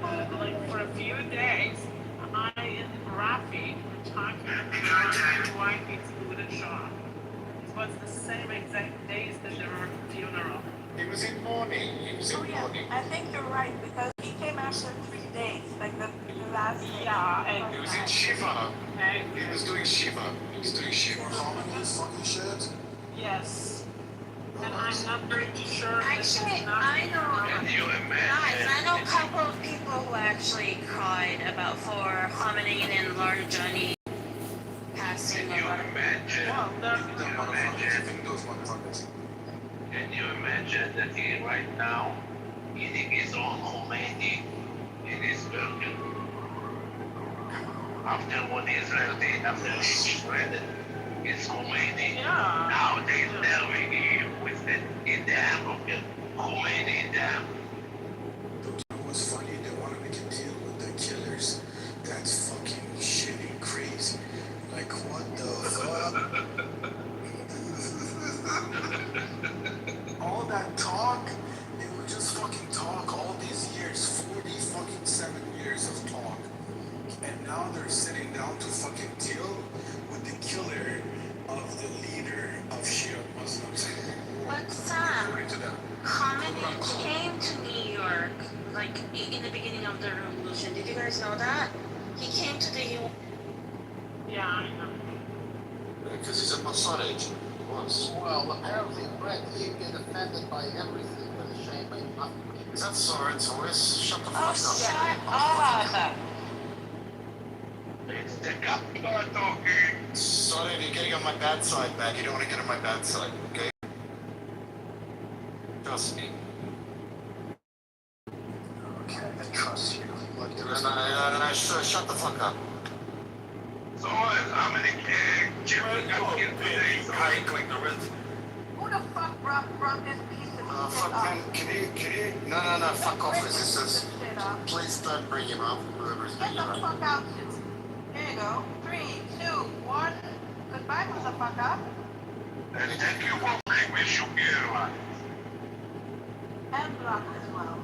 but like for a few days, I and Rafi were talking about why he's wouldn't show up. It was the same exact days that there were funeral. He was in mourning. He was in mourning. I think you're right because he came after 3 days, like the last day. Yeah, and He was in Shiva. and He was doing Shiva. He was doing Shiva. This fucking shit. yes. And I'm not pretty sure. Actually, I know, Can you guys, imagine? I know a couple of people who actually cried about for Khamenei and Larijani passing Can you away. imagine? Well, Them motherfuckers. Those motherfuckers. Can you imagine that he right now eating his own Khomeini in his burger? After what Israel did, after he shredded his Khomeini, yeah. now they're serving him with it in the hamburger. Khomeini in the hamburger. You know what's funny? They want to make a deal with the killers. That's fucking shitty crazy. Like, what the fuck? All that talk, it was just fucking talk all these years, 47 years of talk. And now they're sitting down to fucking deal with the killer of the leader of Shia Muslims. But Sam, According to them. Khamenei came to New York like in the beginning of the revolution. Did you guys know that? He came to the U.S. Yeah, I know. Because he's a Mossad agent. He was. Well, apparently, Brett, you get offended by everything, but ashamed by nothing. Is that sorry, Taurus? Shut the fuck Oh, up. shut up! It's the Kappa talking. Sorry, you're getting on my bad side, man. You don't want to get on my bad side, okay? Trust me. Okay, I trust you. Look, shut the fuck up. So how many children got killed today? So I click the rest. Who the fuck brought this piece of shit Fuck, up? man, can you? No, fuck off, resistance. This shit up. Please don't bring him up, whoever's Get bringing the him up. fuck out. Here you go. 3, 2, 1. Goodbye, motherfucker. And thank you for playing with Shugera. And block as well.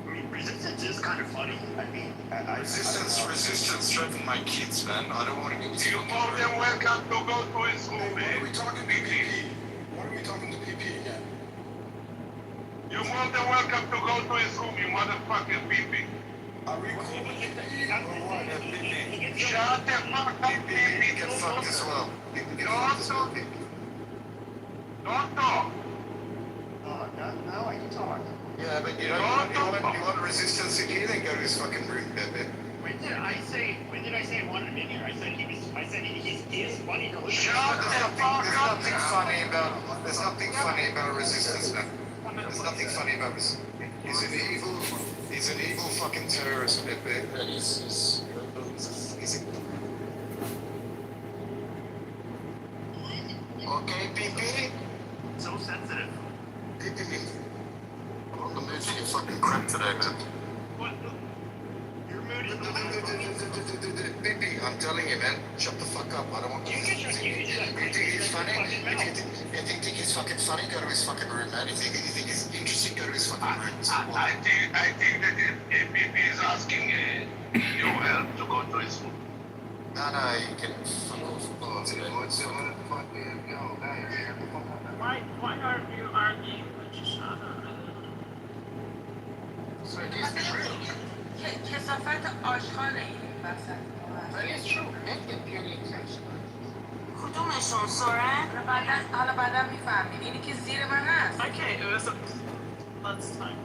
I mean, resistance is kind of funny. I mean, Resistance threaten my kids, man. I don't want to get You're more than welcome to go to his room, What are we man. talking to PP? What are we talking to PP again? You're more than welcome to go to his room, you motherfucking pee-pee. Are we cool with PP or what? Shut the fuck up, pee-pee. Get fucked as well. Get fucked as well, PP. Don't talk. now I can talk. Yeah, but you want resistance again? Then go to his fucking room, Pepe. When did I say I wanted him in here? I said he is funny to listen Shut to. the fuck There's up. nothing funny about resistance, man. There's nothing funny about resistance. He's an evil fucking terrorist, Pepe. And he's okay, PP? So sensitive. PP. I'm on the mood for your fucking crap today, man. What? Your mood is PP, I'm telling you, man. Shut the fuck up. I don't want you. You think he's funny? You think he's fucking funny? Go to his fucking room, man. You think he's interesting? Go to his fucking room. I think that if PP is asking your help to go to his room. No, you can fuck off. Why are you arguing with each other? So it is true. کثافت آشغاله این وسط. That is true. Men get purely attention. کدومشون سورن؟ حالا بعدا میفهمیم اینی که زیر من هست. Okay, it was a... Let's time.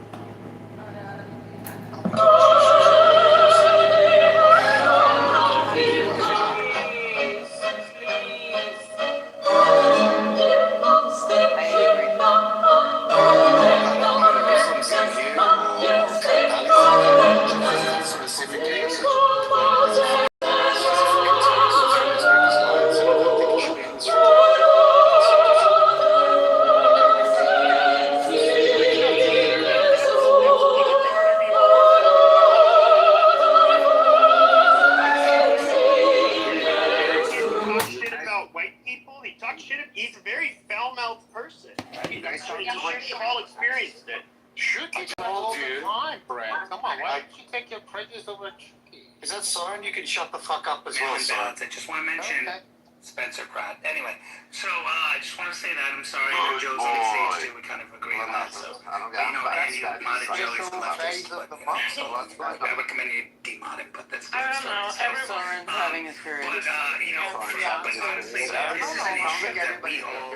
Tried to use the word tricky. Is that Soren? You can shut the fuck up as well, Mail-in Soren. ballots. I just want to mention Okay. Spencer Pratt. Anyway, so I just want to say that. I'm sorry that Good Joe's on the boy. stage too. We kind of agree Well, on that. no, So, I don't but, you know, got Andy, mod and Joey's the leftist. But, the you know, month, so let's go. I recommend you demod him, but that's I different don't know, story. So, Soren's having his period. But, you know, Yeah. but honestly, this is an issue that we all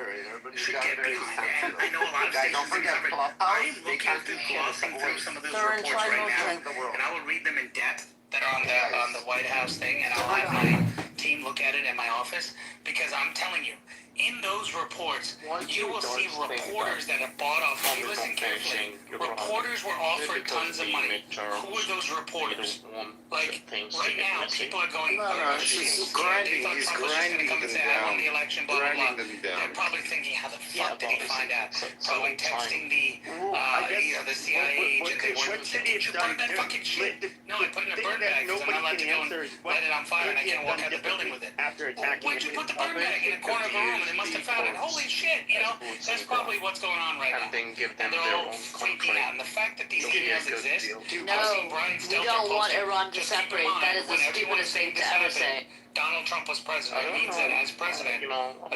should get behind. And I know a lot of Guys, don't stations forget cover it. Clubhouse. I'm They looking can't through be glossing through some of those Soren, reports try right no now, drink. and I will read them in depth that are on the White House thing, and I'll have my team look at it in my office, because I'm telling you, in those reports, you will see reporters that have bought off. If you listen carefully, reporters were offered tons of money. Who are those reporters? Like, right now, people are going, oh, shit, he's they grinding, thought he's Trump was just going to grinding come and them say, I won down. the election, blah, blah, blah. Grinding them down. They're probably thinking, how the fuck did he find out? Probably texting the, I guess- you know, the CIA agent they what were should did he you have burn done? that fucking shit? The- No, I put it in a thing burn that bag because I'm not allowed to nobody go can answer and is what let it on fire, and I could he can't have walk done out the building with it. after attacking Where'd you him put the in burn bag? In a corner of a room, and they must have found it. Holy shit, you know? That's probably what's going on right now. And then give them And they're their all own freaking out. And the fact that these You'll get emails a good exist, deal. I've seen Brian we Stelter don't want post it. Iran to Just keep in separate. mind, That is the when everyone was stupidest saying thing to this ever happened, say. Donald Trump was president. It means that as president,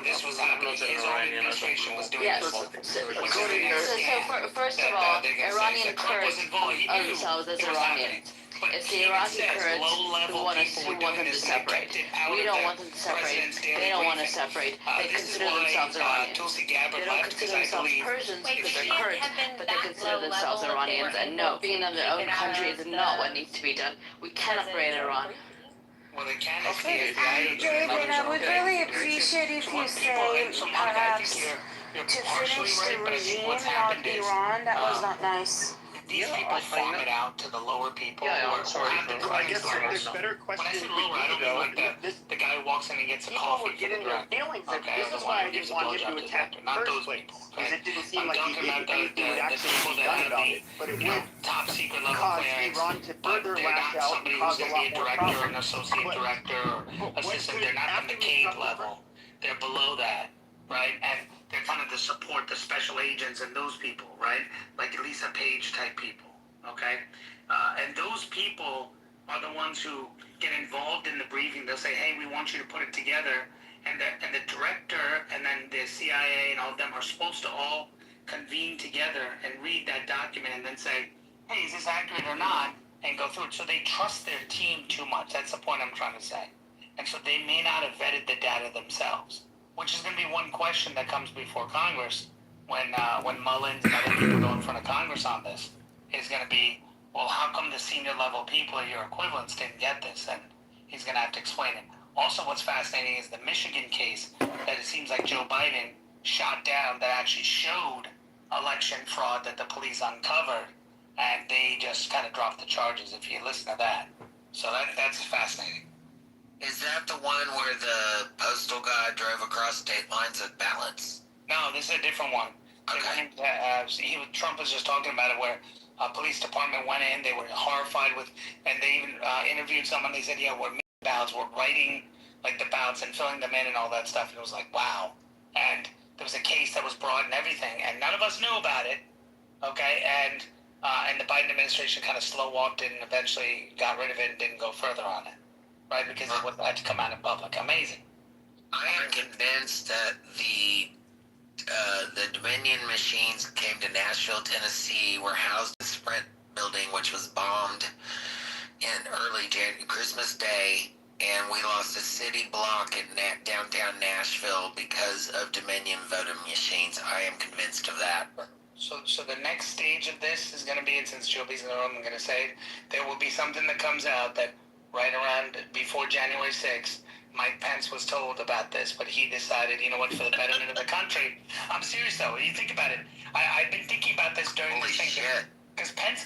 this was happening. His own administration was doing Yes. this. So, Which is the next scam first of that, all, they're gonna say Iranian that Trump was Kurds involved. He knew themselves as it was happening. Iranians. But It's he the Iraqi says Kurds low-level who want people were them doing to this, and they separate. kept it out We of don't the want them to separate. president's daily They don't want to briefing. separate. They This is consider why themselves Iranians. Tulsi They Gabbard don't left, consider because I themselves believe Persians Wait, because they they're can't Kurds, have been but they that consider low themselves level if they Iranians. were And no, being in their own taken out country of is not the what needs to be done. We can't upgrade Iran. well, they can if the Okay. FBI agent David, I would really appreciate if you say, perhaps, to finish the regime, not Iran. That was not nice. these people farm it out to the lower people Yeah, who I'm sorry have the for- I claims guess to there's us. better When I questions said we lower, I need don't to mean go. like This the guy who walks in and gets a people coffee were for the getting their director. feelings, and Okay, this the is one why who I gives didn't a want him blowjob to to the attack director, in not the those first place. people. Because it didn't seem I'm like he talking did about anything would actually people be that done have about the, it. But it you know, would top secret level cause clearance, Iran to but further they're lash not out somebody and who's cause a going to be lot a more director or an problems. associate But- director or what assistant. could- They're not from the after we CAPE got over- level. They're below that, right? And they're kind of the support, the special agents and those people, right? Like Lisa Page type people, okay? And those people are the ones who get involved in the briefing. They'll say, hey, we want you to put it together. And the director and then the CIA and all of them are supposed to all convene together and read that document and then say, hey, is this accurate or not? And go through it. So they trust their team too much. That's the point I'm trying to say. And so they may not have vetted the data themselves, which is going to be one question that comes before Congress when Mullins and other people go in front of Congress on this, is going to be, well, how come the senior level people, your equivalents, didn't get this? And he's going to have to explain it. Also, what's fascinating is the Michigan case that it seems like Joe Biden shot down that actually showed election fraud that the police uncovered, and they just kind of dropped the charges if you listen to that. So that's fascinating. Is that the one where the postal guy drove across state lines with ballots? No, this is a different one. Okay. Trump was just talking about it, where a police department went in, they were horrified with, and they even interviewed someone. They said, yeah, we're making ballots, we're writing like the ballots and filling them in and all that stuff. And it was like, wow. And there was a case that was brought and everything, and none of us knew about it. Okay, and the Biden administration kind of slow walked it and eventually got rid of it and didn't go further on it, right? Because it would have had to come out in public. Amazing. I am convinced that the Dominion machines came to Nashville, Tennessee, were housed in the Sprint building, which was bombed in early Christmas Day, and we lost a city block in downtown Nashville because of Dominion voting machines. I am convinced of that. So the next stage of this is going to be, and since Joby's in the room, I'm going to say it, there will be something that comes out that right around before January 6th, Mike Pence was told about this, but he decided, you know what, for the betterment of the country. I'm serious though. You think about it. I've been thinking about this during Holy this thing. shit. Because Pence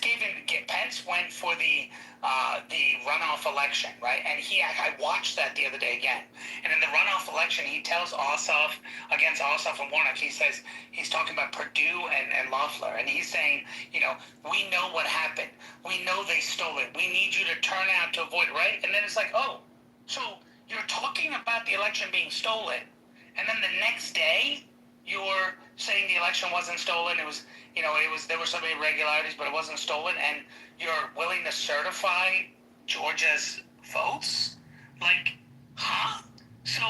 went for the runoff election, right? And I watched that the other day again. And in the runoff election, he tells Ossoff, against Ossoff and Warnock, he says, he's talking about Perdue and Loeffler. And he's saying, you know, we know what happened. We know they stole it. We need you to turn out to avoid, right? And then it's like, oh, so you're talking about the election being stolen. And then the next day, you're saying the election wasn't stolen. It was, you know, there were some irregularities, but it wasn't stolen. And you're willing to certify Georgia's votes? Like, huh? So,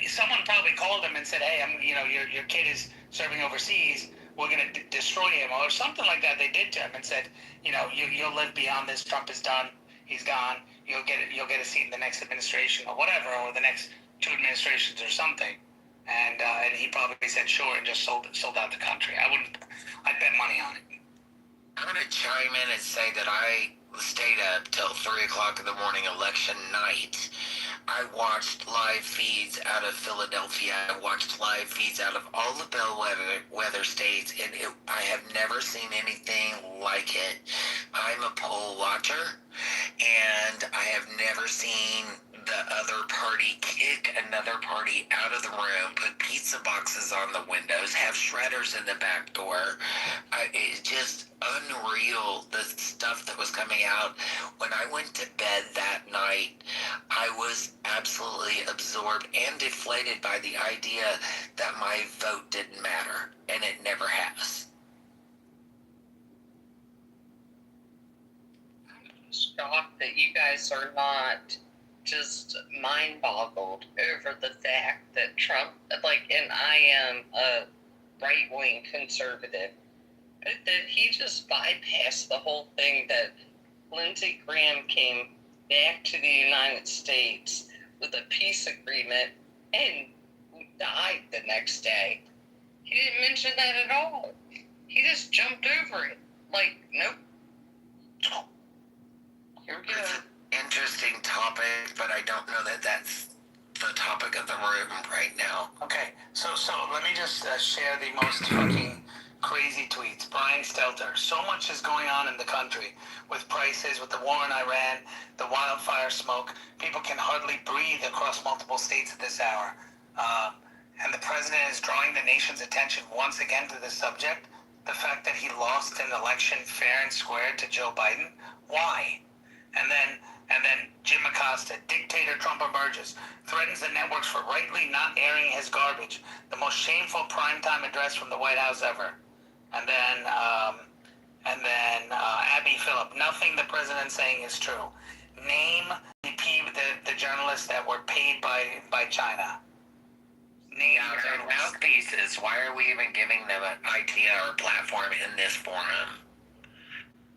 someone probably called him and said, hey, your kid is serving overseas. We're going to destroy him, or something like that. They did to him and said, you'll live beyond this. Trump is done. He's gone. You'll get a seat in the next administration or whatever, or the next 2 administrations or something. And he probably said sure and just sold out the country. I'd bet money on it. I'm going to chime in and say that I stayed up till 3 o'clock in the morning election night. I watched live feeds out of Philadelphia. I watched live feeds out of all the bellwether states, and I have never seen anything like it. I'm a poll watcher, and I have never seen the other party kick another party out of the room, put pizza boxes on the windows, have shredders in the back door. It's just unreal, the stuff that was coming out. When I went to bed that night, I was absolutely absorbed and deflated by the idea that my vote didn't matter, and it never has. I'm shocked that you guys are not just mind-boggled over the fact that Trump, and I am a right-wing conservative, that he just bypassed the whole thing, that Lindsey Graham came back to the United States with a peace agreement and died the next day. He didn't mention that at all. He just jumped over it. Nope. Here we go. Interesting topic, but I don't know that that's the topic of the room right now. Okay, so let me just share the most fucking crazy tweets. Brian Stelter. So much is going on in the country with prices, with the war in Iran, the wildfire smoke. People can hardly breathe across multiple states at this hour. And the president is drawing the nation's attention once again to this subject. The fact that he lost an election fair and square to Joe Biden. Why? And then Jim Acosta, dictator Trump emerges, threatens the networks for rightly not airing his garbage. The most shameful primetime address from the White House ever. And then Abby Phillip, nothing the president's saying is true. Name the journalists that were paid by China. Name they're mouthpieces. Why are we even giving them an idea or platform in this forum?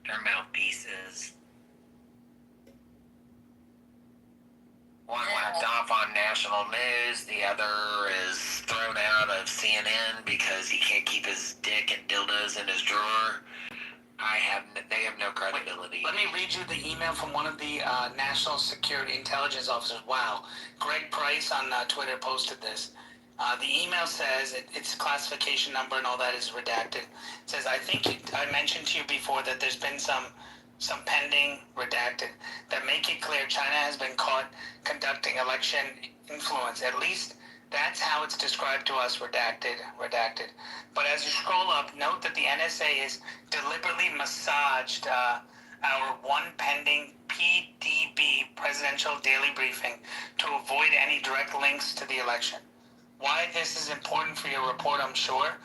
They're mouthpieces. One whacked off on national news, the other is thrown out of CNN because he can't keep his dick and dildos in his drawer. They have no credibility. Let me read you the email from one of the National Security Intelligence officers. Wow. Greg Price on Twitter posted this. The email says, its classification number and all that is redacted. It says, I think I mentioned to you before that there's been some pending redacted that make it clear China has been caught conducting election influence. At least that's how it's described to us, redacted. But as you scroll up, note that the NSA has deliberately massaged our one pending PDB, Presidential Daily Briefing, to avoid any direct links to the election. Why this is important for your report, I'm sure.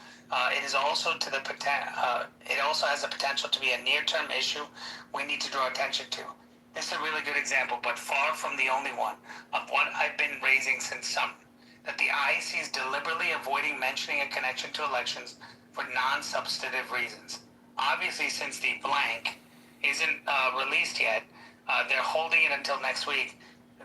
It is also it also has the potential to be a near-term issue we need to draw attention to. This is a really good example, but far from the only one, of what I've been raising since summer, that the IEC is deliberately avoiding mentioning a connection to elections for non-substantive reasons. Obviously, since the blank isn't released yet, they're holding it until next week.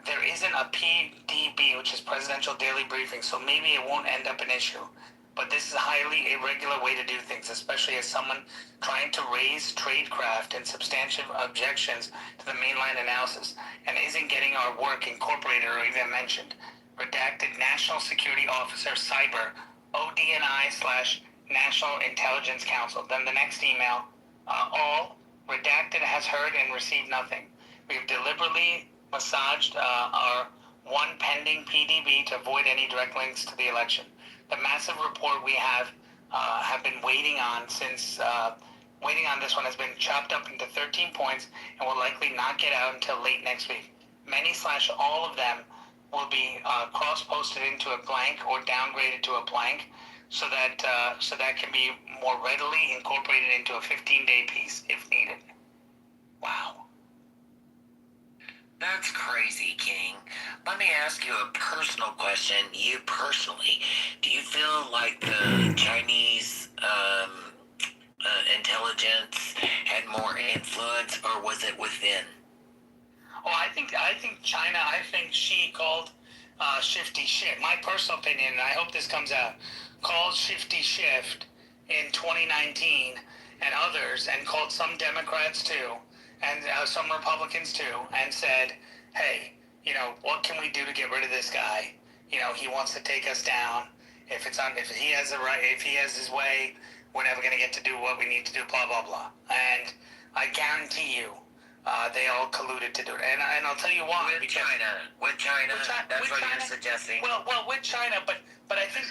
There isn't a PDB, which is Presidential Daily Briefing, so maybe it won't end up an issue. But this is a highly irregular way to do things, especially as someone trying to raise tradecraft and substantive objections to the mainline analysis and isn't getting our work incorporated or even mentioned. Redacted National Security Officer Cyber, ODNI/National Intelligence Council. Then the next email, all redacted has heard and received nothing. We've deliberately massaged our one pending PDB to avoid any direct links to the election. The massive report we have been waiting on since waiting on this one has been chopped up into 13 points and will likely not get out until late next week. Many/all of them will be cross-posted into a blank or downgraded to a blank so that can be more readily incorporated into a 15-day piece if needed. Wow. That's crazy, King. Let me ask you a personal question. You personally, do you feel like the Chinese intelligence had more influence, or was it within? Oh, I think China. I think she called Shifty Shift. My personal opinion, and I hope this comes out, called Shifty Shift in 2019 and others, and called some Democrats too, and some Republicans too, and said, "Hey, what can we do to get rid of this guy? He wants to take us down. If he has if he has his way, we're never going to get to do what we need to do. Blah blah blah." And I guarantee you. They all colluded to do it, and I'll tell you why. With China, that's what you're suggesting. Well, with China, but I think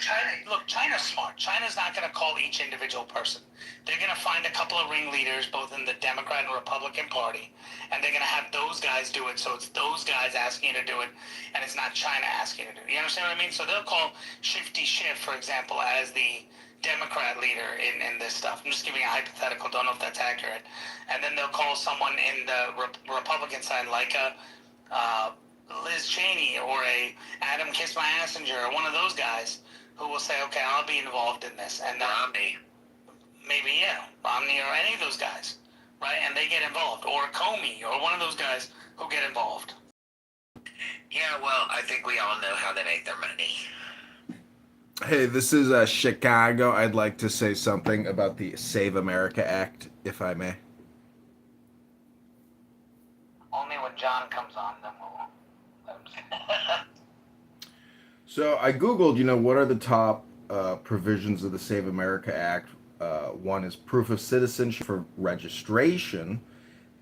China's smart. China's not going to call each individual person. They're going to find a couple of ringleaders, both in the Democrat and Republican Party, and they're going to have those guys do it. So it's those guys asking you to do it, and it's not China asking you to do it. You understand what I mean? So they'll call Shifty Schiff, for example, as the Democrat leader in this stuff. I'm just giving a hypothetical, don't know if that's accurate. And then they'll call someone in the Republican side, like a Liz Cheney or a Adam Kiss My Assinger or one of those guys who will say, okay, I'll be involved in this. And then Romney. Maybe, yeah, Romney or any of those guys, right? And they get involved. Or Comey or one of those guys who get involved. Yeah, well, I think we all know how they make their money. Hey, this is Chicago. I'd like to say something about the Save America Act, if I may. Only when John comes on, then we'll... So I Googled, what are the top provisions of the Save America Act. One is proof of citizenship for registration.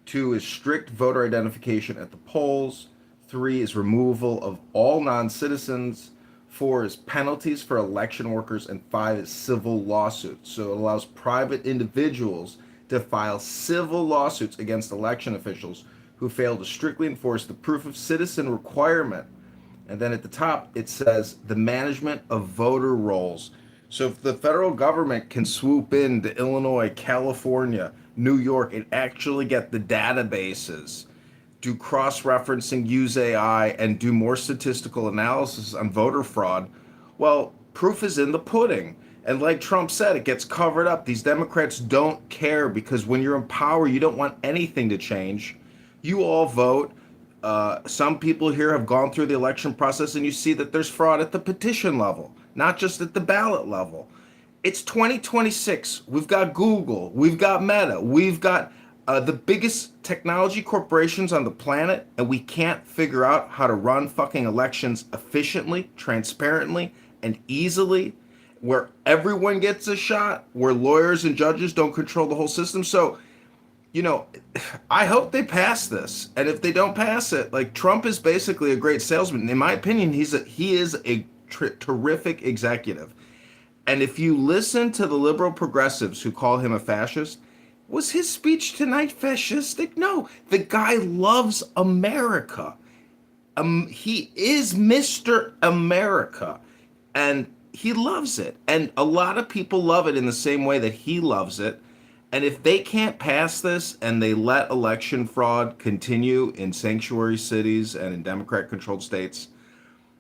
2 is strict voter identification at the polls. 3 is removal of all non-citizens. 4 is penalties for election workers, and 5 is civil lawsuits. So it allows private individuals to file civil lawsuits against election officials who fail to strictly enforce the proof of citizen requirement. And then at the top, it says the management of voter rolls. So if the federal government can swoop into Illinois, California, New York, and actually get the databases, do cross-referencing, use AI, and do more statistical analysis on voter fraud, well, proof is in the pudding. And like Trump said, it gets covered up. These Democrats don't care because when you're in power, you don't want anything to change. You all vote. Some people here have gone through the election process, and you see that there's fraud at the petition level, not just at the ballot level. It's 2026. We've got Google. We've got Meta. We've got the biggest technology corporations on the planet, and we can't figure out how to run fucking elections efficiently, transparently, and easily, where everyone gets a shot, where lawyers and judges don't control the whole system. So, I hope they pass this. And if they don't pass it, like, Trump is basically a great salesman. In my opinion, he is a terrific executive. And if you listen to the liberal progressives who call him a fascist, was his speech tonight fascistic? No, the guy loves America. He is Mr. America, and he loves it. And a lot of people love it in the same way that he loves it. And if they can't pass this and they let election fraud continue in sanctuary cities and in Democrat-controlled states,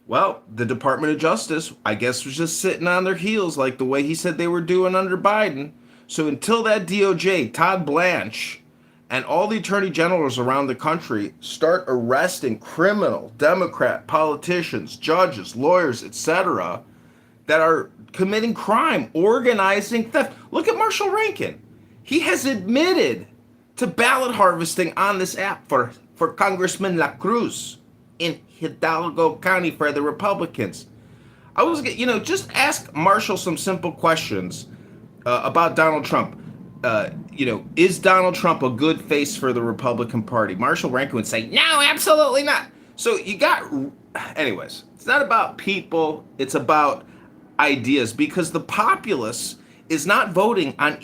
well, the Department of Justice, I guess, was just sitting on their heels like the way he said they were doing under Biden. So until that DOJ, Todd Blanche, and all the attorney generals around the country start arresting criminal Democrat politicians, judges, lawyers, etc., that are committing crime, organizing theft. Look at Marshall Rankin. He has admitted to ballot harvesting on this app for Congressman La Cruz in Hidalgo County for the Republicans. I was, just ask Marshall some simple questions about Donald Trump. Is Donald Trump a good face for the Republican Party? Marshall Rankin would say, no, absolutely not. So anyways, it's not about people, it's about ideas, because the populace is not voting on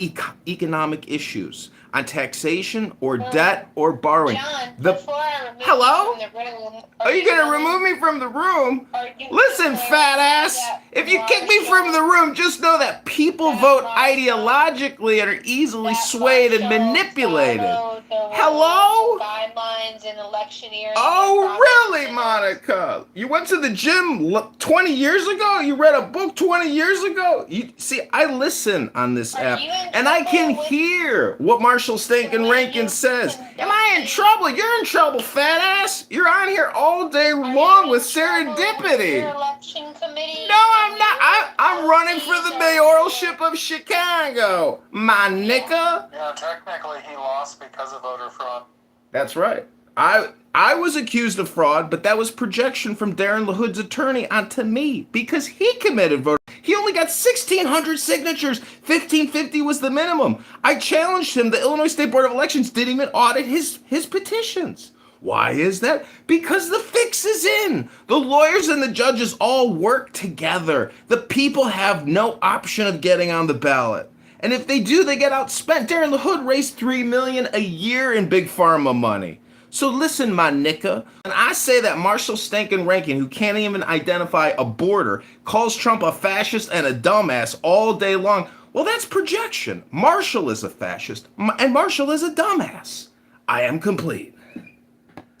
economic issues, on taxation or debt or borrowing. John, before I remove Hello? you from the room, Are you going to remove me from the room? Listen, fat ass, if you kick me from the room, just know that people vote ideologically and are easily swayed and manipulated. Hello? Guidelines an electioneering. Oh, really, Monica? You went to the gym 20 years ago? You read a book 20 years ago? You see, I listen on this app, and I can hear what Marshall Stankin Rankin says. Am I in trouble? You're in trouble, fat ass. You're on here all day long with serendipity. Election committee. No, I'm not. I'm running for the mayoralship of Chicago, my nigga. Yeah, technically he lost because of voter fraud. That's right. I was accused of fraud, but that was projection from Darren LaHood's attorney onto me because he committed voter. He only got 1,600 signatures. 1,550 was the minimum. I challenged him. The Illinois State Board of Elections didn't even audit his petitions. Why is that? Because the fix is in. The lawyers and the judges all work together. The people have no option of getting on the ballot. And if they do, they get outspent. Darren LaHood raised $3 million a year in big pharma money. So listen, my nicka, when I say that Marshall Stankin Rankin, who can't even identify a border, calls Trump a fascist and a dumbass all day long, well, that's projection. Marshall is a fascist, and Marshall is a dumbass. I am complete.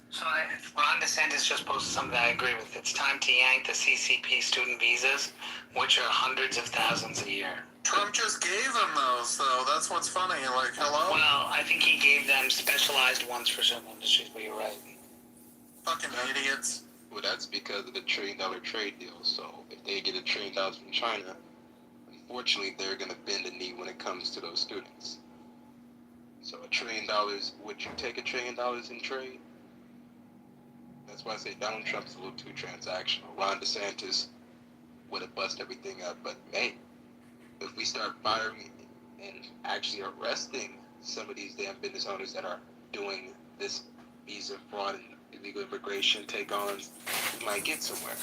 So Ron DeSantis just posted something I agree with. It's time to yank the CCP student visas, which are hundreds of thousands a year. Trump just gave them those, though. That's what's funny. Like, hello? Well, I think he gave them specialized ones for certain industries, but you're right. Fucking idiots. Well, that's because of the $1 trillion trade deal. So if they get $1 trillion from China, unfortunately, they're going to bend the knee when it comes to those students. So $1 trillion, would you take $1 trillion in trade? That's why I say Donald Trump's a little too transactional. Ron DeSantis would have busted everything up, but hey, if we start firing and actually arresting some of these damn business owners that are doing this visa fraud and illegal immigration take-ons, we might get somewhere.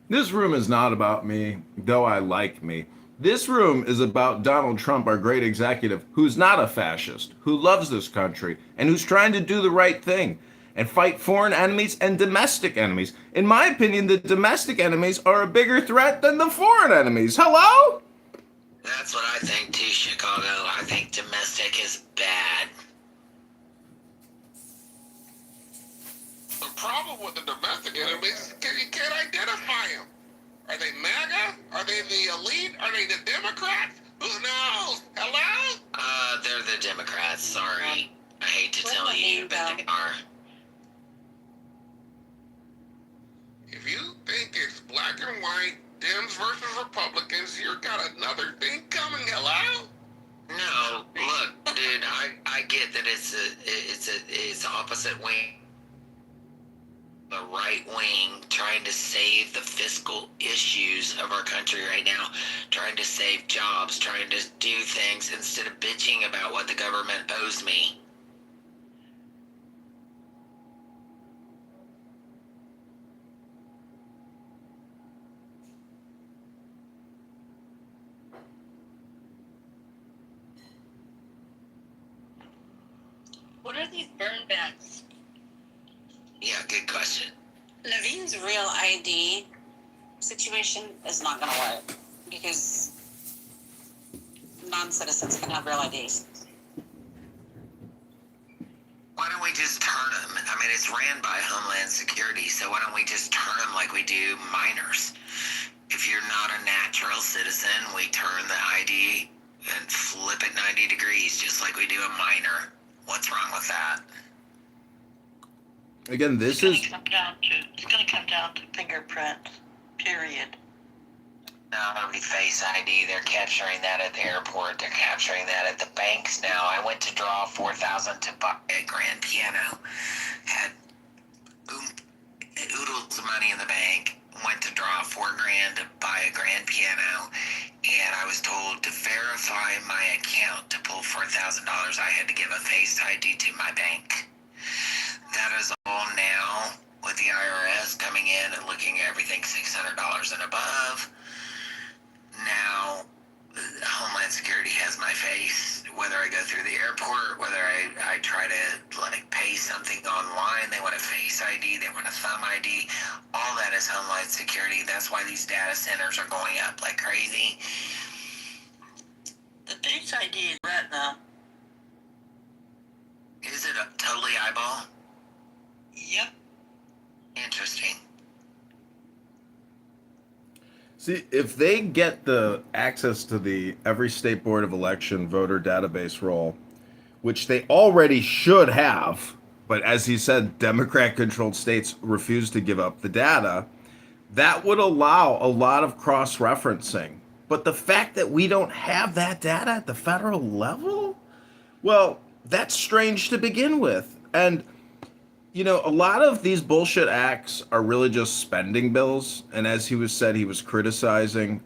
This room is not about me, though I like me. This room is about Donald Trump, our great executive, who's not a fascist, who loves this country, and who's trying to do the right thing and fight foreign enemies and domestic enemies. In my opinion, the domestic enemies are a bigger threat than the foreign enemies. Hello? That's what I think too, Chicago. I think domestic is bad. The problem with the domestic enemies is you can't identify them. Are they MAGA? Are they the elite? Are they the Democrats? Who knows? Hello? They're the Democrats. Sorry. I hate to tell you, but they are. If you think it's black and white, Dems versus Republicans, you've got another thing coming. Hello? No, look, dude. I get that it's opposite wing. The right wing trying to save the fiscal issues of our country right now, trying to save jobs, trying to do things instead of bitching about what the government owes me. What are these burn backs? Yeah, good question. Naveen's real ID situation is not going to work because non-citizens can have real IDs. Why don't we just turn them? I mean, it's ran by Homeland Security, so why don't we just turn them like we do minors? If you're not a natural citizen, we turn the ID and flip it 90 degrees, just like we do a minor. What's wrong with that? Again, this is... It's going to come down to fingerprints, period. No, it'll be Face ID. They're capturing that at the airport. They're capturing that at the banks now. I went to draw $4,000 to buy a grand piano. Had oodles of money in the bank. Went to draw $4,000 to buy a grand piano. And I was told to verify my account to pull $4,000. I had to give a Face ID to my bank. That is all now with the IRS coming in and looking at everything $600 and above. Now, Homeland Security has my face. Whether I go through the airport, whether I try to pay something online, they want a Face ID, they want a thumb ID. All that is Homeland Security. That's why these data centers are going up like crazy. The Face ID is retina. Is it a totally eyeball? Yep. Interesting. See, if they get the access to the every state board of election voter database roll, which they already should have, but as he said, Democrat-controlled states refuse to give up the data, that would allow a lot of cross-referencing. But the fact that we don't have that data at the federal level, well, that's strange to begin with. And you know, a lot of these bullshit acts are really just spending bills. And as he was said, he was criticizing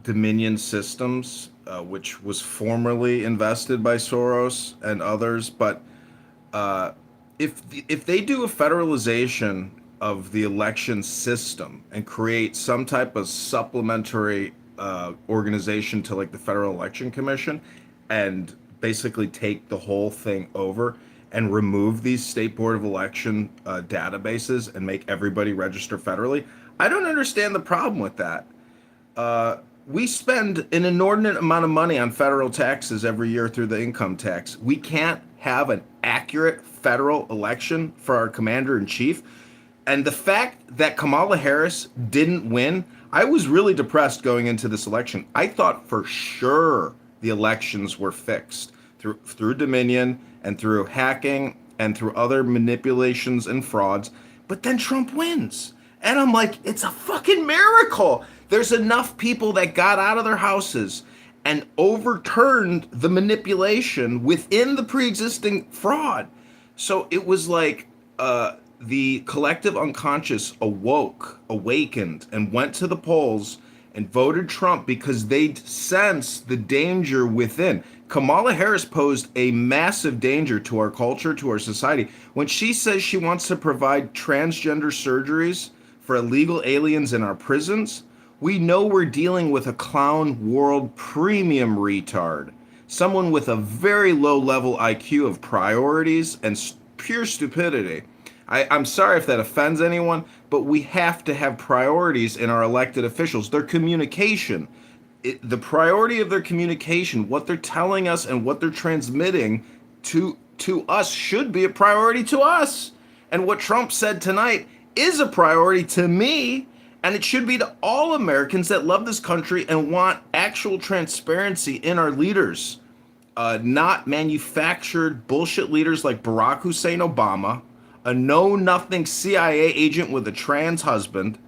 Dominion Systems, which was formerly invested by Soros and others. But if they do a federalization of the election system and create some type of supplementary organization to like the Federal Election Commission and basically take the whole thing over and remove these state board of election databases and make everybody register federally, I don't understand the problem with that. We spend an inordinate amount of money on federal taxes every year through the income tax. We can't have an accurate federal election for our commander in chief. And the fact that Kamala Harris didn't win, I was really depressed going into this election. I thought for sure the elections were fixed through Dominion and through hacking and through other manipulations and frauds. But then Trump wins. And I'm like, it's a fucking miracle. There's enough people that got out of their houses and overturned the manipulation within the pre-existing fraud. So it was like the collective unconscious awakened, and went to the polls and voted Trump because they sensed the danger within. Kamala Harris posed a massive danger to our culture, to our society. When she says she wants to provide transgender surgeries for illegal aliens in our prisons, we know we're dealing with a clown world premium retard. Someone with a very low level IQ of priorities and pure stupidity. I'm sorry if that offends anyone, but we have to have priorities in our elected officials. Their communication, the priority of their communication, what they're telling us and what they're transmitting to us should be a priority to us. And what Trump said tonight is a priority to me, and it should be to all Americans that love this country and want actual transparency in our leaders, not manufactured bullshit leaders like Barack Hussein Obama, a know-nothing CIA agent with a trans husband.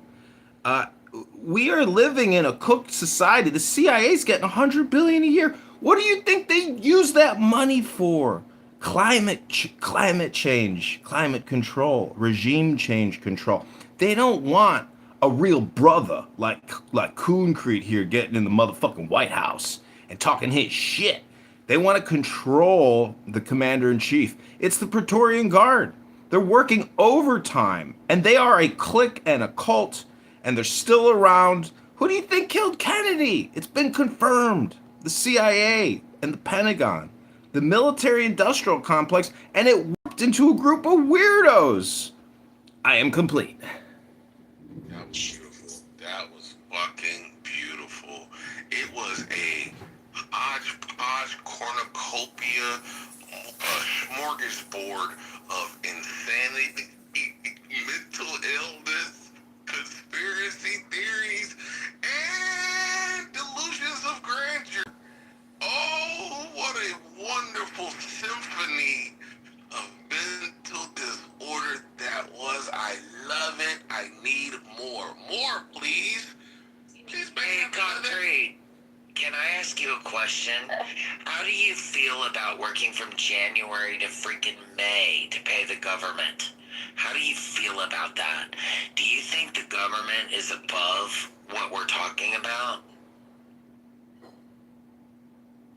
We are living in a cooked society. The CIA's getting $100 billion a year. What do you think they use that money for? Climate change, climate control, regime change control. They don't want a real brother like Concrete here getting in the motherfucking White House and talking his shit. They want to control the commander-in-chief. It's the Praetorian Guard. They're working overtime, and they are a clique and a cult, and they're still around. Who do you think killed Kennedy? It's been confirmed. The CIA and the Pentagon, the military-industrial complex, and it warped into a group of weirdos. I am complete. That was beautiful. That was fucking beautiful. It was a hodgepodge cornucopia, a smorgasbord of insanity, mental illness, conspiracy theories, and delusions of grandeur. Oh, what a wonderful symphony of mental disorder that was. I love it. I need more. More, please. Please make Hey, it Concrete, can I ask you a question? How do you feel about working from January to freaking May to pay the government? How do you feel about that? Do you think the government is above what we're talking about?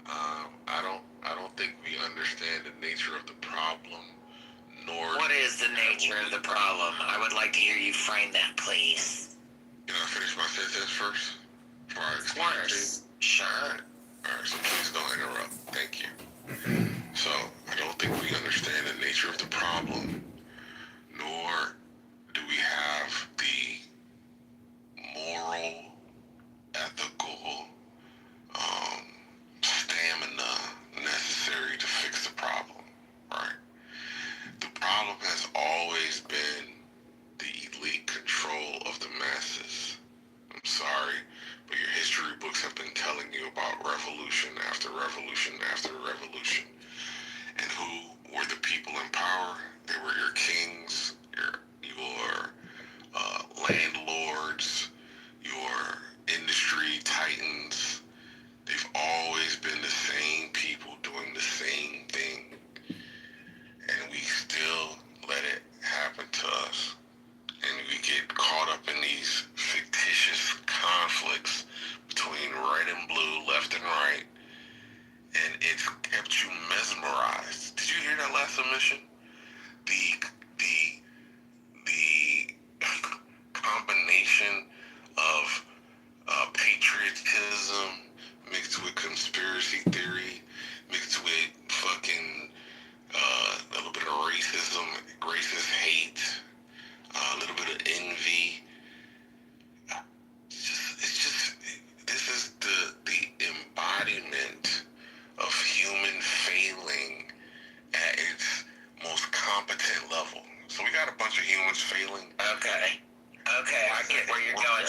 I don't think we understand the nature of the problem, nor... What is the nature of the problem? I would like to hear you frame that, please. Can I finish my sentence first? Before I explain it to you? Sure. Alright, so please don't interrupt. Thank you. So, I don't think we understand the nature of the problem, nor do we have the moral, ethical,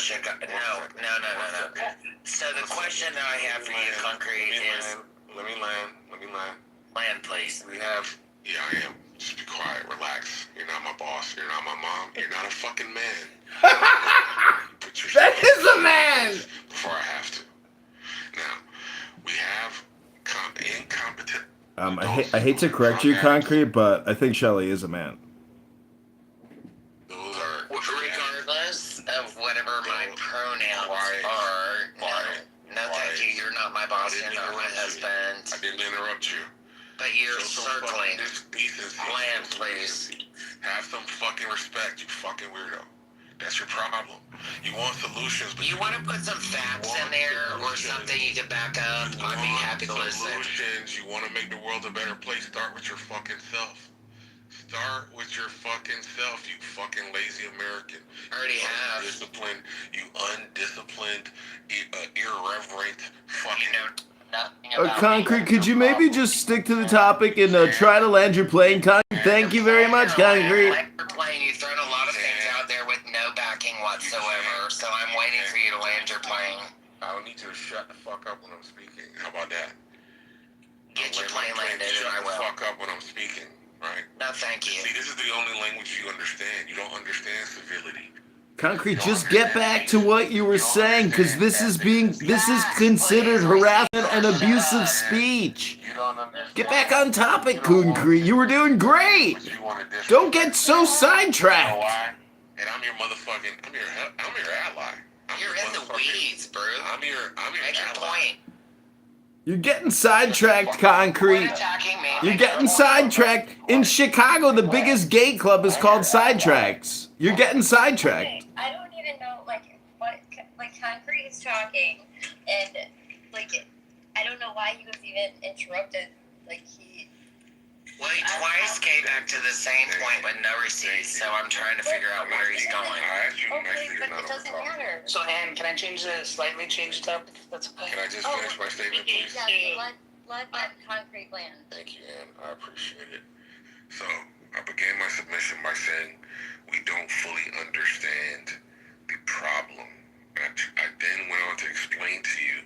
Chicago. No. So the question that I have for you, Concrete, is... Let me land. Land, please. We have... Yeah, I am. Just be quiet, relax. You're not my boss. You're not my mom. You're not a fucking man. That is a man! Before I have to. Now, we have incompetent... I hate to correct you, Concrete, but I think Shelly is a man. Those are... Regardless of whatever my pronouns are, no, thank you. You're not my boss. You're not my husband. I didn't interrupt you. But you're circling. Land, please. Have some fucking respect, you fucking weirdo. That's your problem. You want solutions, but you want to put some facts in there or something you can back up. I'd be happy to listen. Solutions. You want to make the world a better place. Start with your fucking self. Start with your fucking self, you fucking lazy American. I already have. You undisciplined, irreverent fucking... Concrete, could you maybe just stick to the topic and try to land your plane, Concrete? Thank you very much, Concrete. You've thrown a lot of things out there with no backing whatsoever, so I'm waiting for you to land your plane. I don't need you to shut the fuck up when I'm speaking. How about that? Get your plane landed and I will. Shut the fuck up when I'm speaking, right? No, thank you. See, this is the only language you understand. You don't understand civility. Concrete, just get back to what you were saying, because this is considered harassment and abusive speech. Get back on topic, Concrete. You were doing great. Don't get so sidetracked. And I'm your motherfucking, I'm your ally. You're in the weeds, bro. I'm your Make your ally. point. You're getting sidetracked, Concrete. You're getting sidetracked. In Chicago, the biggest gay club is called Sidetracks. You're getting sidetracked. I don't even know, what Concrete is talking, and, I don't know why he was even interrupted, Well, he twice came back to the same point with no receipts, so I'm trying to figure out where he's going. Okay, but it doesn't matter. So, Anne, can I slightly change the topic? That's okay. Can I just finish my statement, please? Yeah, let Concrete land. Thank you, Ann. I appreciate it. So, I began my submission by saying we don't fully understand the problem. I then went on to explain to you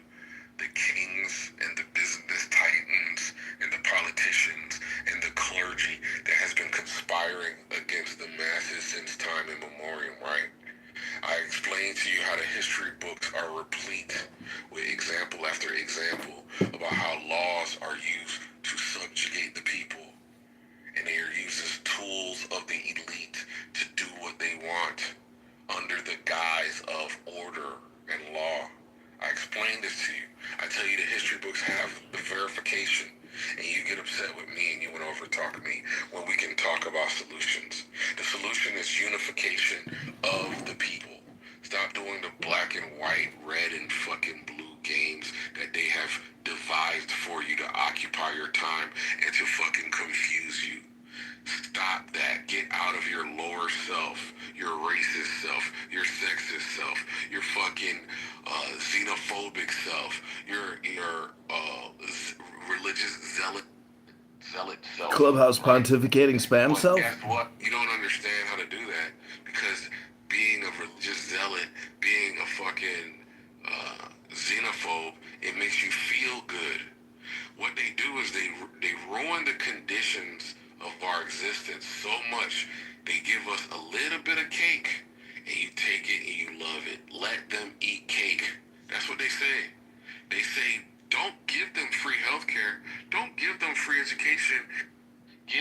the kings and the business titans and the politicians and the clergy that has been conspiring against the masses since time immemorial, right? I explained to you how the history books are replete with example after example about how laws are used to subjugate the people, and they are used as tools of the elite to do what they want under the guise of order and law. I explained this to you. I tell you the history books have the verification, and you get upset with me and you went over to talk to me when we can talk about solutions. The solution is unification of the people. Stop doing the black and white, red and fucking blue games that they have devised for you to occupy your time and to fucking confuse you. Stop that. Get out of your lower self, your racist self, your sexist self, your fucking xenophobic self, your religious zealot self. Clubhouse pontificating spam But self? guess what? You don't understand how to do that because being a religious zealot, being a fucking xenophobe, it makes you feel good. What they do is they ruin the conditions of our existence so much. They give us a little bit of cake and you take it and you love it. Let them eat cake. That's what they say. They say don't give them free healthcare. Don't give them free education.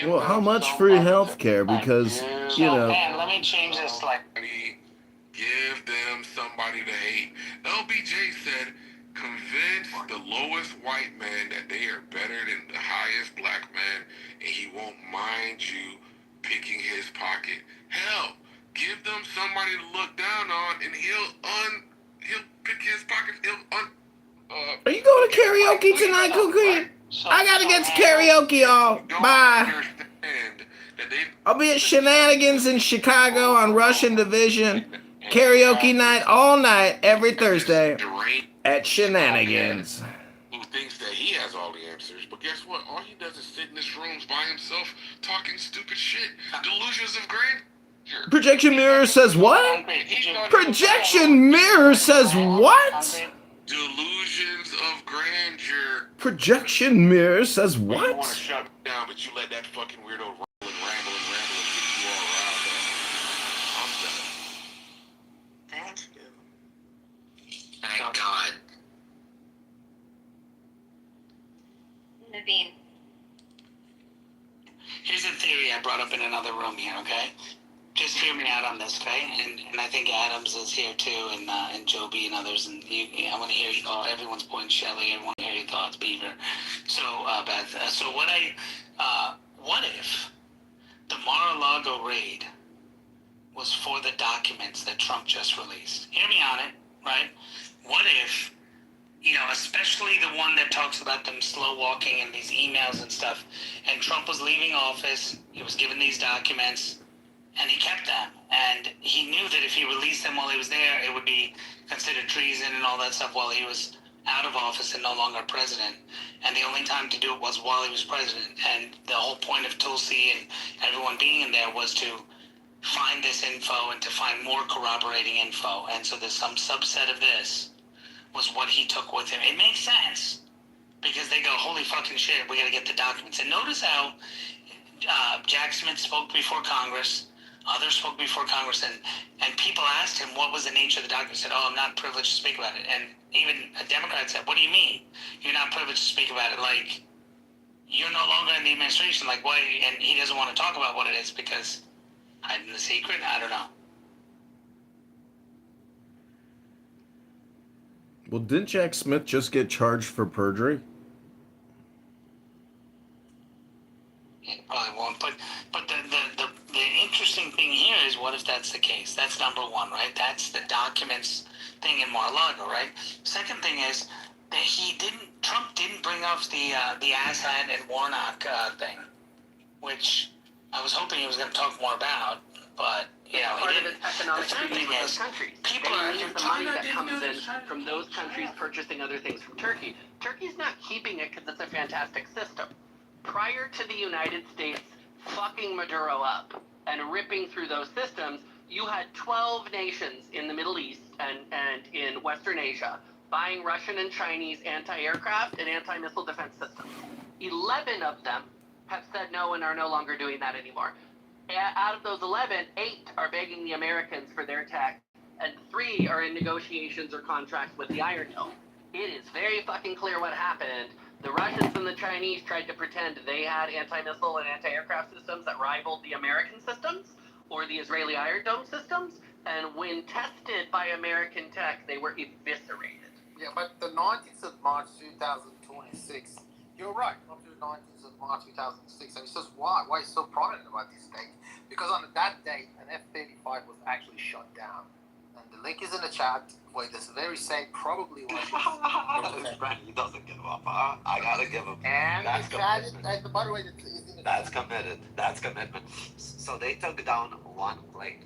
Well, how much free healthcare? Because, you know... Man, let me change this slightly. Give them somebody to hate. LBJ said, convince the lowest white man that they are better than the highest black man, and he won't mind you picking his pocket. Hell, give them somebody to look down on, and he'll pick his pocket. Are you going to karaoke tonight, Cookie? I gotta get to karaoke, y'all. Bye. I'll be at Shenanigans in Chicago on Russian Division. Karaoke night all night, every Thursday at Shenanigans. Who thinks that he has all the answers, but guess what? All he does is sit in his rooms by himself talking stupid shit. Delusions of grandeur. Projection mirror says what? Projection mirror says what? Delusions of grandeur. Projection mirror says You want to what? shut down, but you let that fucking weirdo ramble and get you all riled up. I'm done. Thank you. Thank God. Naveen. Here's a theory I brought up in another room here, okay? Just hear me out on this, okay? And I think Adams is here too, and Joby and others. And I want to hear everyone's point. Shelley, I want to hear your thoughts. Beaver. So, Beth. So what if the Mar-a-Lago raid was for the documents that Trump just released? Hear me on it, right? What if, especially the one that talks about them slow walking and these emails and stuff, and Trump was leaving office, he was given these documents, and he kept them. And he knew that if he released them while he was there, it would be considered treason and all that stuff while he was out of office and no longer president. And the only time to do it was while he was president. And the whole point of Tulsi and everyone being in there was to find this info and to find more corroborating info. And so there's some subset of this was what he took with him. It makes sense because they go, holy fucking shit, we got to get the documents. And notice how Jack Smith spoke before Congress, others spoke before Congress, and people asked him what was the nature of the document. He said, I'm not privileged to speak about it. And even a Democrat said, what do you mean you're not privileged to speak about it? Like, you're no longer in the administration. Like, why? And he doesn't want to talk about what it is because hiding the secret? I don't know. Well, didn't Jack Smith just get charged for perjury? It probably won't. But the interesting thing here is, what if that's the case? That's number one, right? That's the documents thing in Mar-a-Lago, right? Second thing is that Trump didn't bring up the Assad and Warnock thing, which I was hoping he was going to talk more about, but he didn't. Economic The third treaty thing with is, those countries. people They are need the money that comes in from those countries purchasing other things from Turkey. Turkey's not keeping it because it's a fantastic system. Prior to the United States fucking Maduro up and ripping through those systems, you had 12 nations in the Middle East and in Western Asia buying Russian and Chinese anti-aircraft and anti-missile defense systems. 11 of them have said no and are no longer doing that anymore. Out of those 11, 8 are begging the Americans for their tech, and 3 are in negotiations or contracts with the Iron Dome. It is very fucking clear what happened. The Russians and the Chinese tried to pretend they had anti-missile and anti-aircraft systems that rivaled the American systems or the Israeli Iron Dome systems, and when tested by American tech, they were eviscerated. Yeah, but the 19th of March 2026, you're right, not the 19th of March 2006. And it's just why he's so prominent about this date? Because on that date, an F-35 was actually shot down. And the link is in the chat where this very same probably was. He doesn't give up, huh? I gotta give him. And That's the chat, commitment. by the way, it's in the That's committed. That's commitment. So they took down one plane.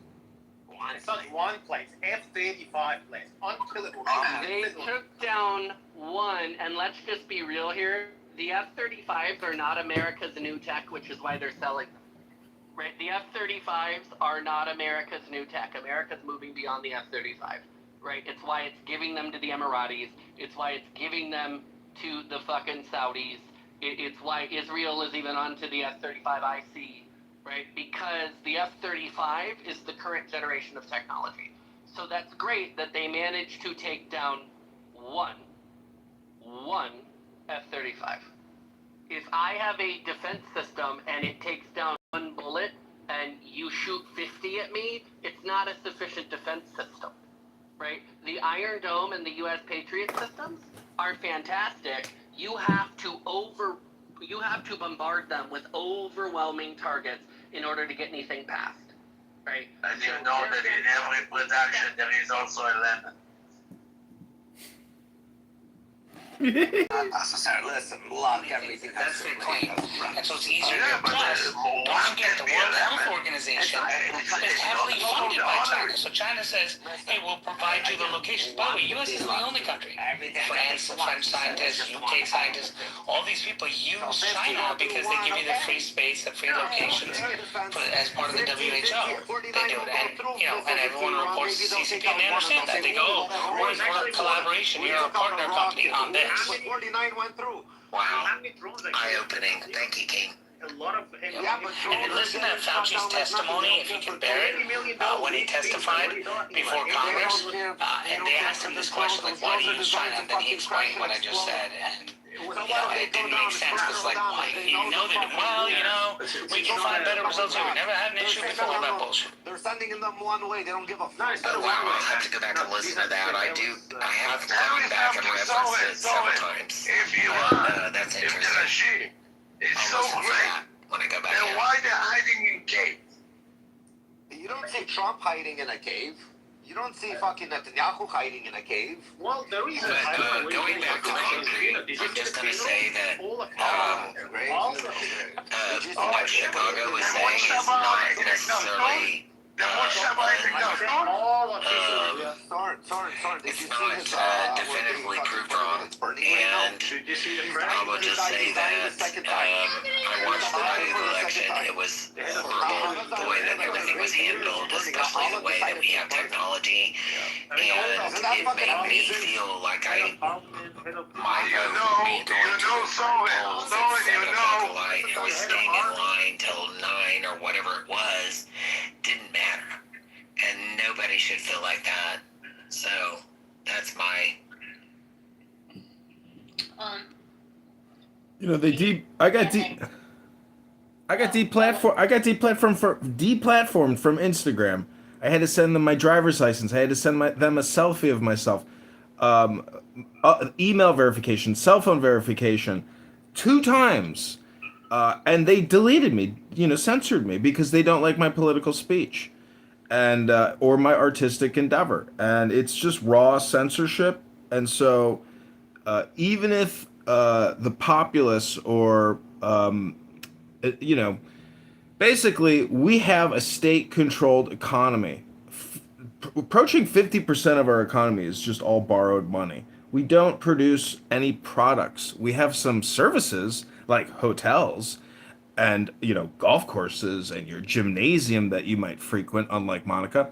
It's not one place, F-35 planes, unkillable. They took down one, and let's just be real here. The F-35s are not America's new tech, which is why they're selling them. Right? The F-35s are not America's new tech. America's moving beyond the F-35. Right? It's why it's giving them to the Emiratis. It's why it's giving them to the fucking Saudis. It's why Israel is even onto the F-35IC. Right? Because the F-35 is the current generation of technology. So that's great that they managed to take down one F-35. If I have a defense system and it takes down one bullet and you shoot 50 at me, it's not a sufficient defense system, right? The Iron Dome and the U.S. Patriot systems are fantastic. You have to bombard them with overwhelming targets in order to get anything passed, right? And you know that in every production there is also a lemon. Not necessary. Listen, look, everything That's has their to claim. And so it's easier Yeah, to but plus. Don't forget the World Health Organization is heavily funded by China. So China says, hey, we'll provide you the locations. By the way, U.S. isn't the only country. France, the French scientists, UK scientists, all these people use China because they give you the free space, the free locations as part of the WHO. They do it. And, and everyone reports to CCP and they understand that. They go, oh, we're in collaboration. You're a partner company on this. 49 went through. Wow. Eye-opening. Thank you, King. A lot of And you listen to Fauci's testimony, if you can bear it, when he testified before Congress, and they asked him this question, like, why do you use China? And then he explained what I just said, and it didn't make sense, because, like, he noted, we can find better results here. We never had an issue before with that bullshit. They're sending them one way. They don't give a fuck. Oh, wow, I'll have to go back and listen to that. I have gone back and referenced it several times. That's interesting. It's so great. When I go back then why they're hiding in caves? You don't see Trump hiding in a cave. You don't see fucking Netanyahu hiding in a cave. Well, the reason going back to concrete, I'm just going to say that what Chicago was saying is not necessarily it's not definitively proved wrong, and I will just say that I watched the night of the election. It was horrible the way that everything was handled, especially the way that we have technology, and it made me feel like my vote being going to the polls at 7 o'clock at night, I was staying in line till 9 or whatever it was, didn't matter. And nobody should feel like that. So that's my. I got deplatformed from Instagram. I had to send them my driver's license. I had to send them a selfie of myself. Email verification, cell phone verification, 2 times. And they deleted me, censored me because they don't like my political speech and or my artistic endeavor. And it's just raw censorship. And so even if the populace or, basically we have a state-controlled economy. Approaching 50% of our economy is just all borrowed money. We don't produce any products. We have some services like hotels and, golf courses and your gymnasium that you might frequent, unlike Monica.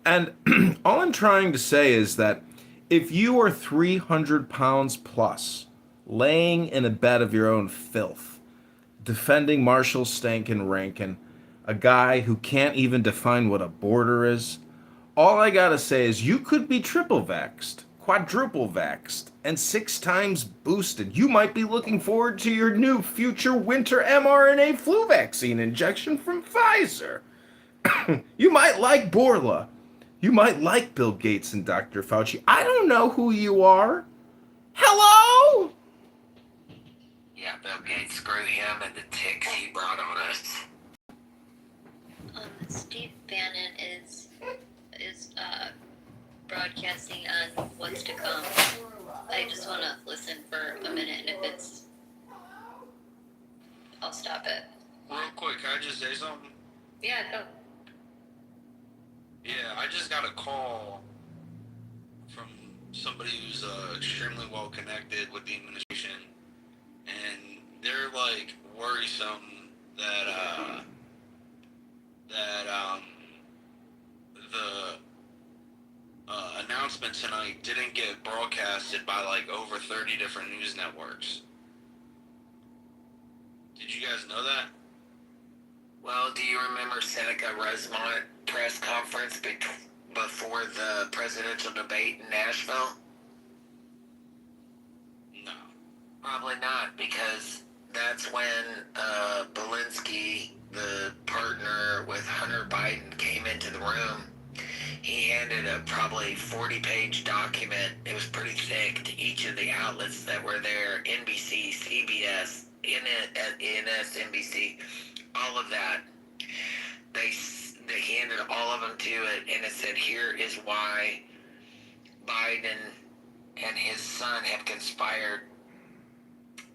And all I'm trying to say is that if you are 300 pounds plus, laying in a bed of your own filth, defending Marshall Stankin Rankin, a guy who can't even define what a border is, all I gotta say is you could be triple vaxxed, quadruple vaxxed, and 6 times boosted. You might be looking forward to your new future winter mRNA flu vaccine injection from Pfizer. You might like Borla. You might like Bill Gates and Dr. Fauci. I don't know who you are. Hello? Yeah, Bill Gates, screw him and the ticks he brought on us. Steve Bannon is broadcasting on what's to come. I just want to listen for a minute, and if it's, I'll stop it. Real quick, can I just say something? Yeah, go. Yeah, I just got a call from somebody who's extremely well connected with the administration, and they're like worrisome that the announcement tonight didn't get broadcasted by like over 30 different news networks. Did you guys know that? Well, do you remember Seneca Rosemont press conference before the presidential debate in Nashville? No. Probably not, because that's when Belinsky, the partner with Hunter Biden, came into the room. He handed a probably 40-page document. It was pretty thick to each of the outlets that were there, NBC, CBS, NBC, all of that. They handed all of them to it, and it said, here is why Biden and his son have conspired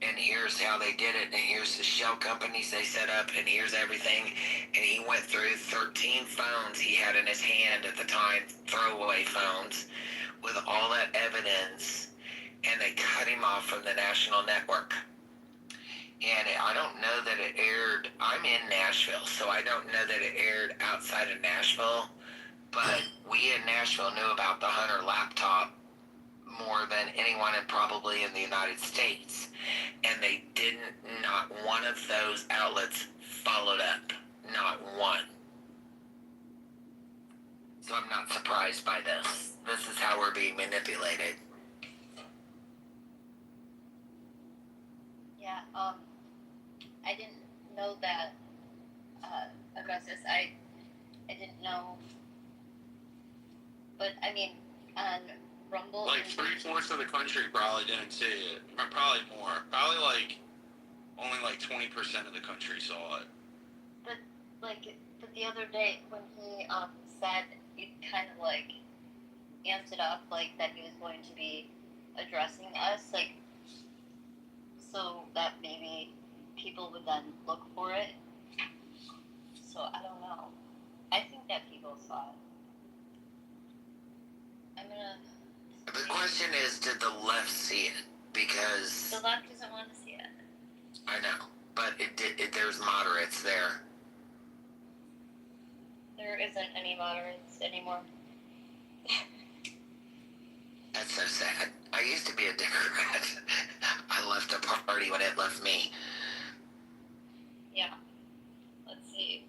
and here's how they did it, and here's the shell companies they set up, and here's everything. And he went through 13 phones he had in his hand at the time, throwaway phones, with all that evidence, and they cut him off from the national network. And I don't know that it aired, I'm in Nashville, so I don't know that it aired outside of Nashville, but we in Nashville knew about the Hunter laptop more than anyone probably in the United States. And they didn't, not one of those outlets followed up. Not one. So I'm not surprised by this. This is how we're being manipulated. Yeah, I didn't know that, Augustus. I didn't know. But, I mean, on Rumble... Like, 3/4 of the country probably didn't see it. Or probably more. Probably, like, only, like, 20% of the country saw it. But the other day, when he, said, it kind of, like, amped it up, like, that he was going to be addressing us, like, so that maybe people would then look for it. So, I don't know. I think that people saw it. The question is, did the left see it? Because... The left doesn't want to see it. I know, but there's moderates there. There isn't any moderates anymore. That's so sad. I used to be a Democrat. I left the party when it left me. Yeah. Let's see.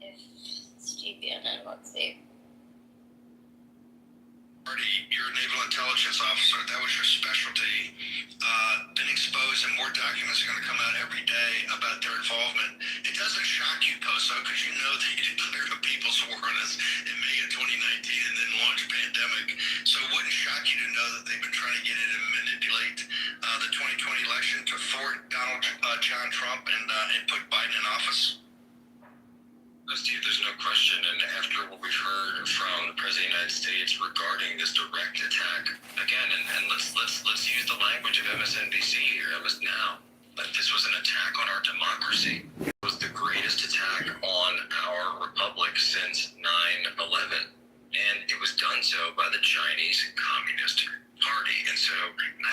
If it's GBNN, let's see. You're a naval intelligence officer. That was your specialty. Been exposed, and more documents are going to come out every day about their involvement. It doesn't shock you, Poso, because you know that you declared a people's war on us in May of 2019 and then launched a pandemic. So it wouldn't shock you to know that they've been trying to get in and manipulate the 2020 election to thwart John Trump and put Biden in office. Steve, there's no question, and after what we've heard from the President of the United States regarding this direct attack, again, and let's use the language of MSNBC here, now, but this was an attack on our democracy. It was the greatest attack on our republic since 9/11, and it was done so by the Chinese Communist Party, and so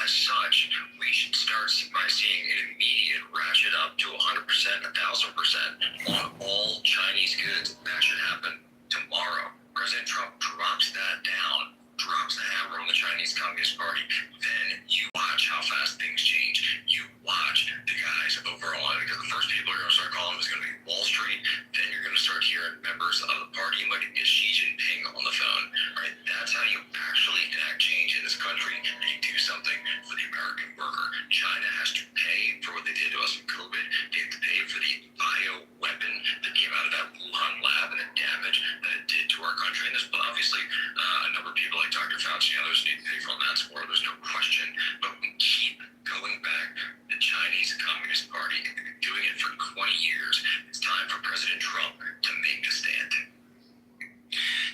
as such, we should start by seeing an immediate ratchet up to 100%, 1,000% on all Chinese goods. That should happen tomorrow. President Trump drops that down, drops the hammer on the Chinese Communist Party. Then you watch how fast things change. You watch the guys overall, because the first people you're going to start calling is going to be Wall Street. Then you're going to start hearing members of the party like Xi Jinping on the phone. Right? That's how you actually enact change in this country. And you do something for the American worker. China has to pay for what they did to us in COVID. They have to pay for the bioweapon that came out of that Wuhan lab and the damage that it did to our country. And this, obviously, a number of people like Dr. Fauci and others need to pay for on that score. There's no question. But we keep going back. The Chinese Communist Party has been doing it for 20 years. It's time for President Trump to make a stand.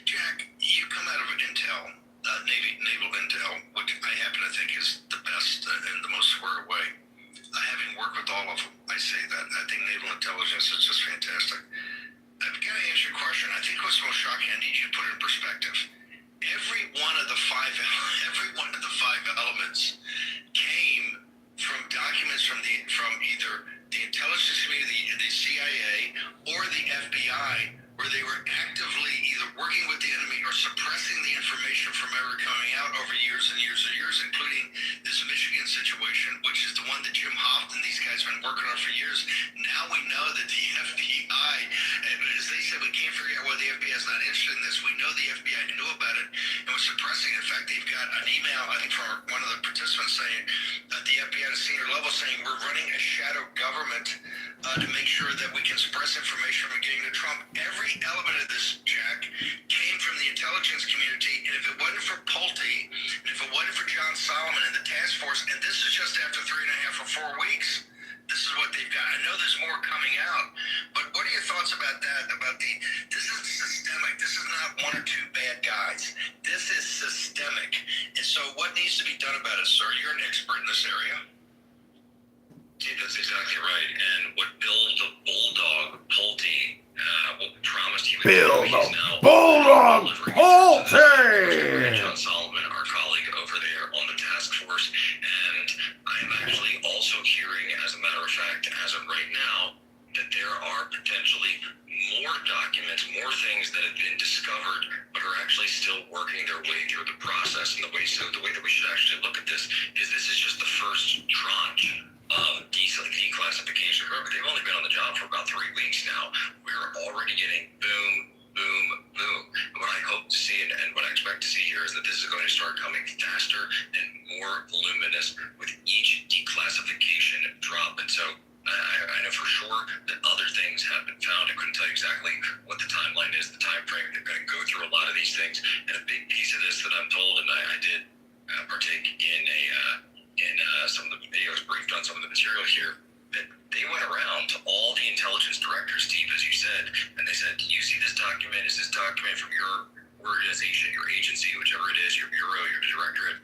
Jack, you come out of an intel, naval intel, which I happen to think is the best and the most square away. Having worked with all of them, I say that. I think naval intelligence is just fantastic. I've got to answer your question. I think what's most shocking, I need you to put it in perspective. Every one of the five elements came from documents from either the intelligence community, the CIA, or the FBI, where they were actively either working with the enemy or suppressing the information from ever coming out over years and years and years, including this Michigan situation, which is the one that Jim Hoft and these guys have been working on for years. Now we know that the FBI, as they said, we can't figure out why the FBI is not interested in this. We know the FBI knew about it and was suppressing it. In fact, they've got an email, I think, from one of the participants saying that the FBI at a senior level saying we're running a shadow government to make sure that we can suppress information from getting to Trump. Every element of this, Jack, came from the intelligence community, and if it wasn't for Pulte, and if it wasn't for John Solomon and the task force, and this is just after 3.5 or 4 weeks, this is what they've got. I know there's more coming out, but what are your thoughts about that? This is systemic. This is not one or two bad guys. This is systemic. And so what needs to be done about it, sir? You're an expert in this area. Steve, that's exactly right. And what Bill the Bulldog Pulte promised he would Bill do, he's the now Bulldog delivering Pulte! John Solomon, our colleague over there on the task force. And I'm actually also hearing, as a matter of fact, as of right now, that there are potentially more documents, more things that have been discovered, but are actually still working their way through the process. And the way that we should actually look at this is just the first tranche of declassification. Remember, they've only been on the job for about 3 weeks now. We're already getting boom, boom, boom. And what I hope to see and what I expect to see here is that this is going to start coming faster and more voluminous with each declassification drop. And so I know for sure that other things have been found. I couldn't tell you exactly what the timeline is, the time frame. They're going to go through a lot of these things. And a big piece of this that I'm told, and I did partake in some of the videos, briefed on some of the material here, that they went around to all the intelligence directors, Steve, as you said, and they said, do you see this document? Is this document from your organization, your agency, whichever it is, your bureau, your directorate?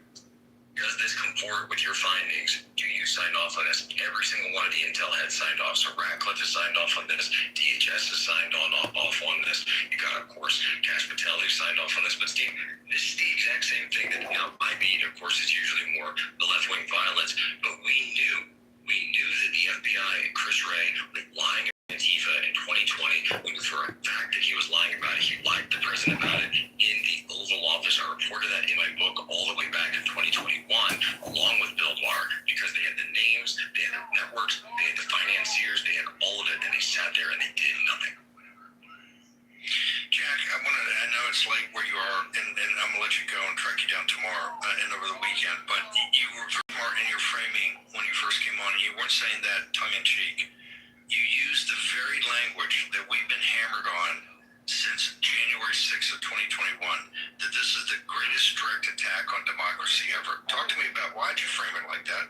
Does this comport with your findings? Do you sign off on this? Every single one of the intel heads signed off. So Ratcliffe has signed off on this. DHS has signed off on this. You got, of course, Cash Patel who signed off on this. But Steve, this is the exact same thing that, my beat, of course, is usually more the left-wing violence. But we knew that the FBI and Chris Wray were lying about Antifa in 2020. We knew for a fact that he was lying about it. He lied to the president about it in the Oval Office. I reported that in my book all the way back in 2021, along with Bill Barr, because they had the names, they had the networks, they had the financiers, they had all of it, and they sat there and they did nothing. Jack, I know it's late where you are, and I'm going to let you go and track you down tomorrow and over the weekend, but you were very smart in your framing when you first came on. You weren't saying that tongue-in-cheek. You used the very language that we've been hammered on since January 6th of 2021, that this is the greatest direct attack on democracy ever. Talk to me about why did you frame it like that?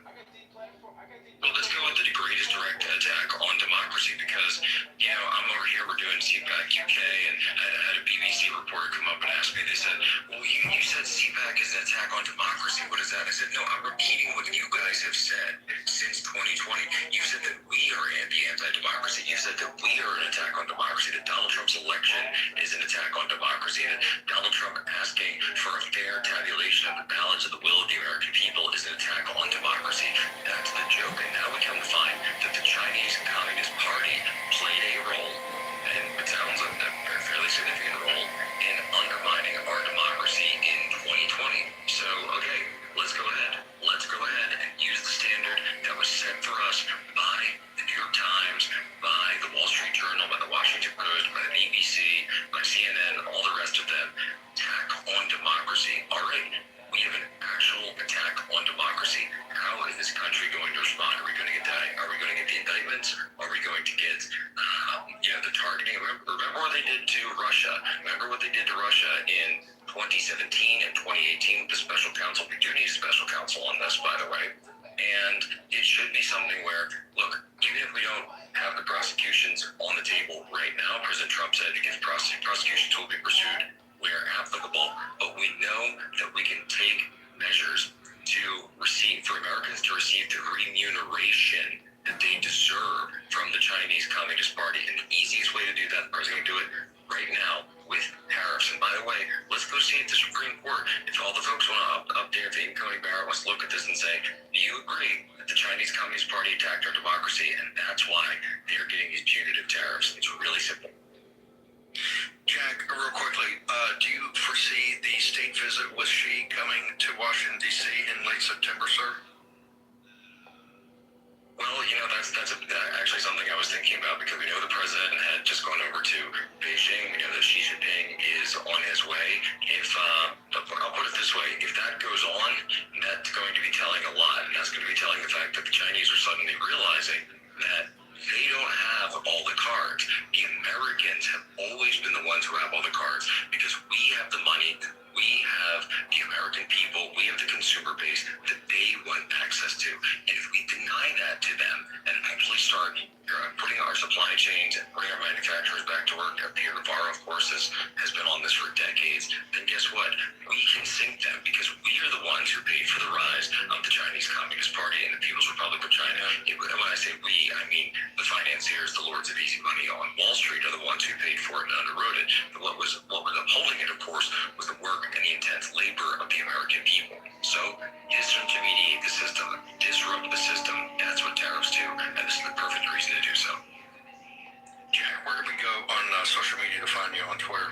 Well, let's go with the greatest direct attack on democracy because, I'm over here, we're doing CPAC UK, and I had a BBC reporter come up and ask me, they said, well, you said CPAC is an attack on democracy. What is that? I said, no, I'm repeating what you guys have said since 2020. You said that we are anti-democracy. You said that we are an attack on democracy, that Donald Trump's election is an attack on democracy, that Donald Trump asking for a fair tabulation of the balance of the will of the American people is an attack on democracy. That's the joke. And now we come to find that the Chinese Communist Party played a role, and it sounds like a fairly significant role, in undermining our democracy in 2020. So, okay, let's go ahead and use the standard that was set for us by the New York Times, by the Wall Street Journal, by the Washington Post, by the BBC, by CNN, all the rest of them. Attack on democracy. All right, we have an actual attack on democracy. How is this country going to respond? Are we going to get that? Are we going to get the indictments? Are we going to get, the targeting? Remember what they did to Russia? Remember what they did to Russia in 2017 and 2018 with the special counsel? We do need a special counsel on this, by the way. And it should be something where, look, even if we don't have the prosecutions on the table right now, President Trump said against prosecutions will be pursued where applicable, but we know that we can take measures for Americans to receive the remuneration that they deserve from the Chinese Communist Party. And the easiest way to do that, the president can do it right now with tariffs. And by the way, let's go see if the Supreme Court, if all the folks want to up there, if Amy Coney Barrett wants to look at this and say, do you agree that the Chinese Communist Party attacked our democracy and that's why they're getting these punitive tariffs? It's really simple. Jack, real quickly, do you foresee the state visit with Xi coming to Washington, D.C. in late September, sir? Well, that's actually something I was thinking about because we know the president had just gone over to Beijing. We know that Xi Jinping is on his way. I'll put it this way, if that goes on, that's going to be telling a lot, and that's going to be telling the fact that the Chinese are suddenly realizing that they don't have all the cards. The Americans have always been the ones who have all the cards because we have the money, we have the American people, we have the consumer base that they want access to. And if we deny that to them and actually start putting our supply chains and putting our manufacturers back to work, Pierre Navarro, of course, has been on this for decades, then guess what? We can sink them because we are the ones who paid for the rise of the Chinese Communist Party and the People's Republic of China. When I say financiers, the lords of easy money on Wall Street, are the ones who paid for it and underwrote it. But what was upholding it, of course, was the work and the intense labor of the American people. So, disintermediate the system, disrupt the system. That's what tariffs do, and this is the perfect reason to do so. Jack, where can we go on social media to find you on Twitter?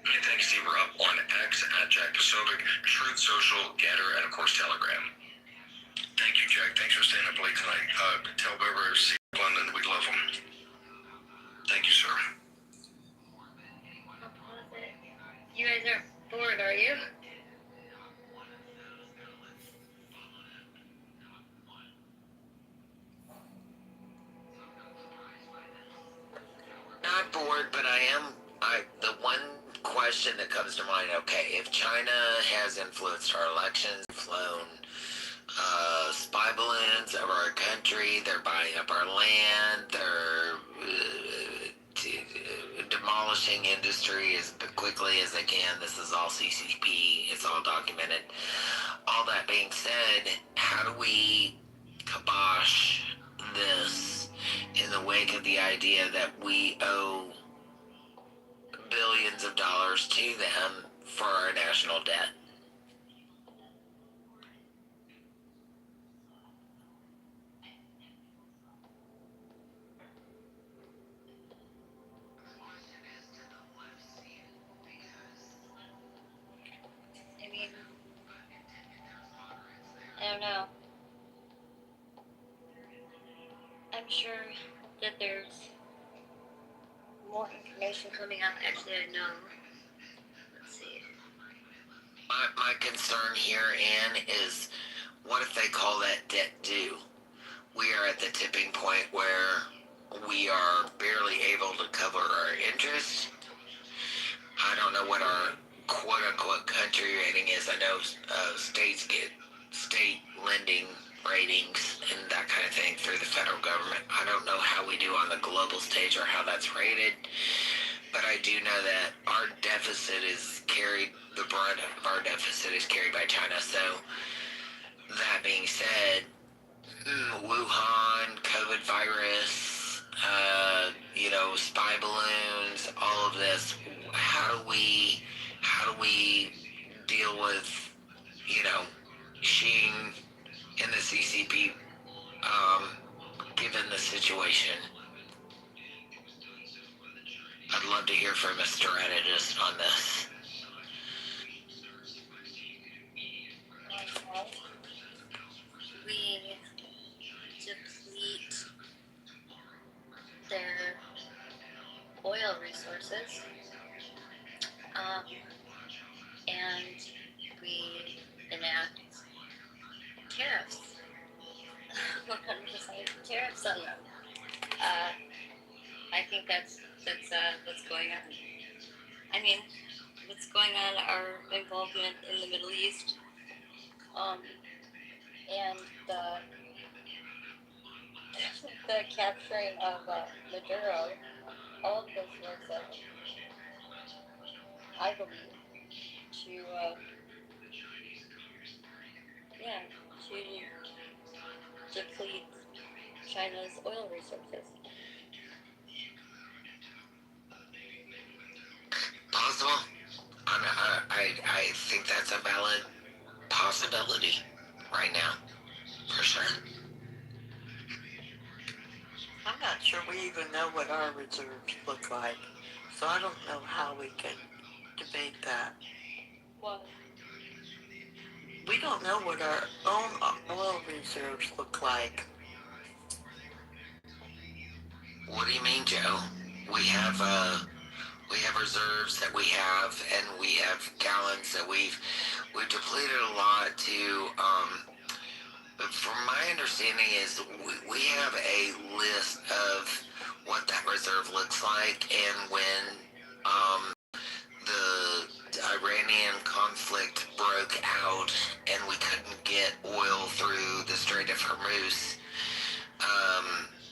And thanks, Steve. We're up on X at Jack Posobiec, Truth Social, Getter, and of course Telegram. Thank you, Jack. Thanks for staying up late tonight. Tell Weber, see London, we love him. Thank you, sir. You guys aren't bored, are you? Not bored, but the one question that comes to mind, okay, if China has influenced our elections, flown spy balloons over our country, they're buying up our land, they're demolishing industry as quickly as they can. This is all CCP, it's all documented. All that being said, how do we kibosh this in the wake of the idea that we owe billions of dollars to them for our national debt? I mean, I don't know. I'm sure that there's more information coming out. Actually, I know. Let's see. My concern here, Ann, is what if they call that debt due? We are at the tipping point where we are barely able to cover our interest. I don't know what our quote-unquote country rating is. I know states get state lending ratings and that kind of thing through the federal government. I don't know how we do on the global stage or how that's rated, but I do know that our deficit is carried, the brunt of our deficit is carried by China. So that being said, Wuhan, COVID virus, spy balloons, all of this, how do we deal with, Xi in the CCP, given the situation? I'd love to hear from a strategist on this. We deplete their oil resources, and we enact tariffs. 100% tariffs on them. I think that's what's going on. I mean, what's going on, our involvement in the Middle East, and the capturing of Maduro, all of this was, I believe, to deplete China's oil resources. Possible? I think that's a valid possibility right now, for sure. I'm not sure we even know what our reserves look like, so I don't know how we can debate that. What? We don't know what our own oil reserves look like. What do you mean, Joe? We have reserves that we have, and we have gallons that we've depleted a lot to, from my understanding is we have a list of what that reserve looks like, and when, the Iranian conflict broke out and we couldn't get oil through the Strait of Hormuz,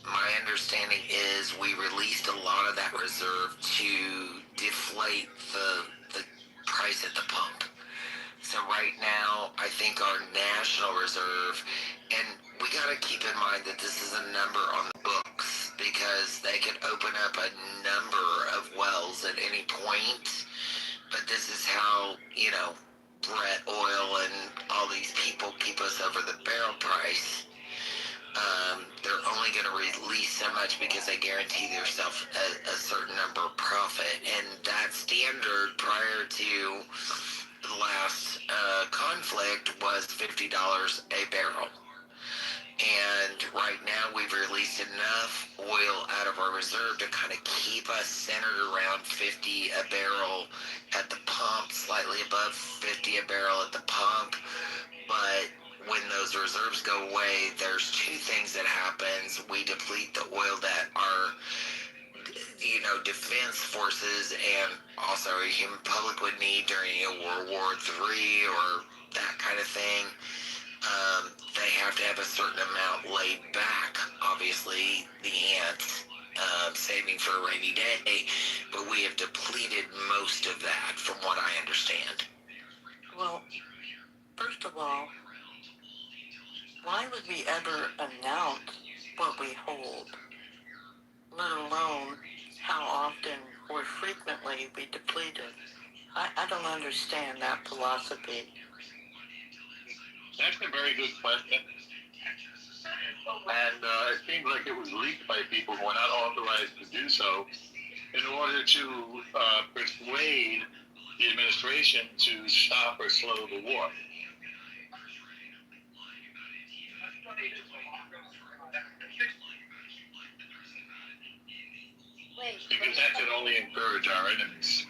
my understanding is we released a lot of that reserve to deflate the price at the pump. So right now, I think our national reserve, and we gotta keep in mind that this is a number on the books because they could open up a number of wells at any point. But this is how, you know, Brett Oil and all these people keep us over the barrel price. They're only going to release so much because they guarantee themselves a certain number of profit. And that standard prior to the last conflict was $50 a barrel. And right now we've released enough oil out of our reserve to kind of keep us centered around 50 a barrel at the pump, slightly above 50 a barrel at the pump. But when those reserves go away, there's two things that happens. We deplete the oil that our, you know, defense forces and also a human public would need during a World War III or that kind of thing. They have to have a certain amount laid back, obviously, the ants, saving for a rainy day, but we have depleted most of that from what I understand. Well, first of all, why would we ever announce what we hold, let alone how often or frequently we deplete it? I don't understand that philosophy. That's a very good question. And it seems like it was leaked by people who are not authorized to do so in order to persuade the administration to stop or slow the war. Because that could only encourage our enemies.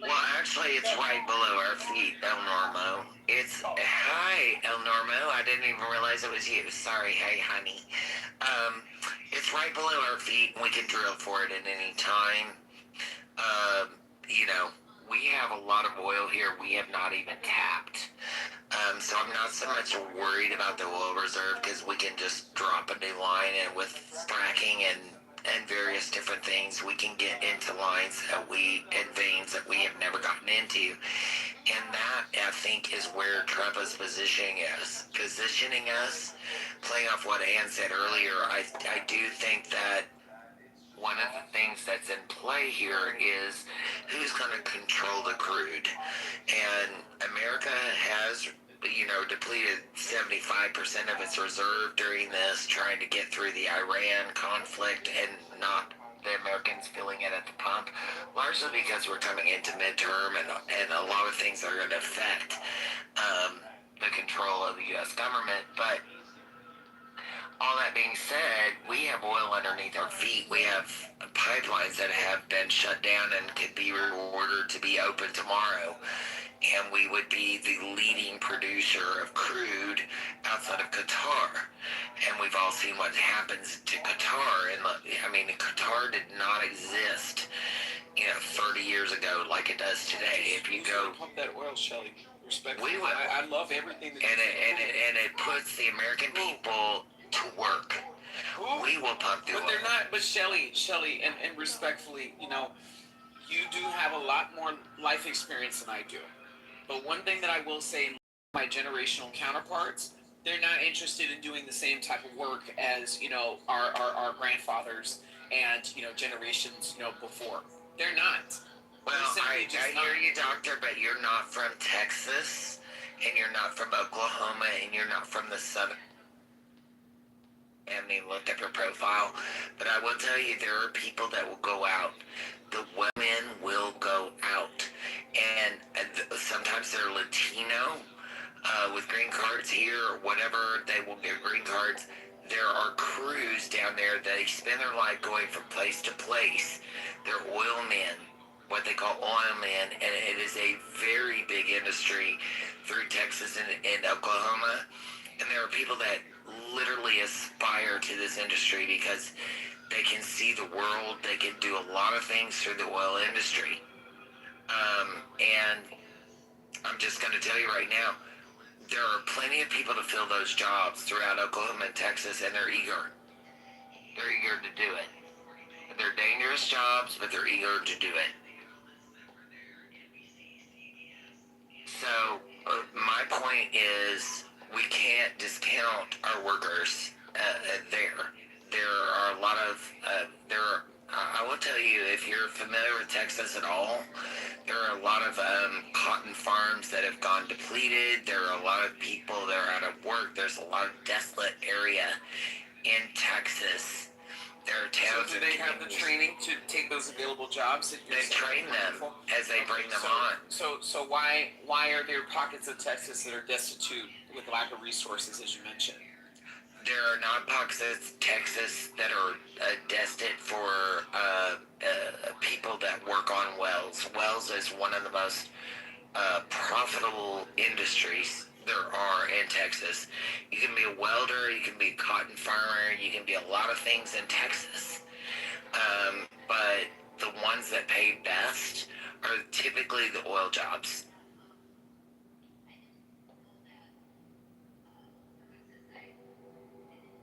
Well, actually, it's right below our feet, El Normo. It's, hi, El Normo. I didn't even realize it was you. Sorry, hey, honey. It's right below our feet, and we can drill for it at any time. You know, we have a lot of oil here we have not even tapped. So I'm not so much worried about the oil reserve because we can just drop a new line, and with fracking and various different things, we can get into lines that and veins that we have never gotten into. And that, I think, is where Trump is positioning us, playing off what Ann said earlier. I do think that one of the things that's in play here is who's going to control the crude. And America has, you know, depleted 75% of its reserve during this, trying to get through the Iran conflict and not the Americans feeling it at the pump, largely because we're coming into midterm and a lot of things are going to affect the control of the U.S. government. But all that being said, we have oil underneath our feet. We have pipelines that have been shut down and could be ordered to be open tomorrow. And we would be the leading producer of crude outside of Qatar. And we've all seen what happens to Qatar. And I mean, Qatar did not exist, you know, 30 years ago like it does today. If you go pump that oil, Shelly. Respectfully, we would. I love everything that and it puts the American people to work. We will pump the oil. But they're not. But Shelly, and respectfully, you know, you do have a lot more life experience than I do. But one thing that I will say, my generational counterparts, they're not interested in doing the same type of work as, you know, our grandfathers and, you know, generations, you know, before. They're not. Well, I hear you, doctor, but you're not from Texas, and you're not from Oklahoma, and you're not from the southern. I haven't even looked up your profile, but I will tell you there are people that will go out. The women will go out, and sometimes they're Latino with green cards here or whatever. They will get green cards. There are crews down there that they spend their life going from place to place. They're oil men, what they call oil men, and it is a very big industry through Texas and Oklahoma. And there are people that literally aspire to this industry because they can see the world. They can do a lot of things through the oil industry. And I'm just going to tell you right now, there are plenty of people to fill those jobs throughout Oklahoma and Texas, and they're eager. They're eager to do it. They're dangerous jobs, but they're eager to do it. So my point is, we can't discount our workers there. There are a lot of I will tell you, if you're familiar with Texas at all, there are a lot of cotton farms that have gone depleted. There are a lot of people that are out of work. There's a lot of desolate area in Texas. There are towns. So do they have the training to take those available jobs? That they train them as they bring them on. So why are there pockets of Texas that are destitute with lack of resources, as you mentioned? There are non-pockets of Texas that are destined for people that work on wells. Wells is one of the most profitable industries there are in Texas. You can be a welder, you can be a cotton farmer, you can be a lot of things in Texas. But the ones that pay best are typically the oil jobs.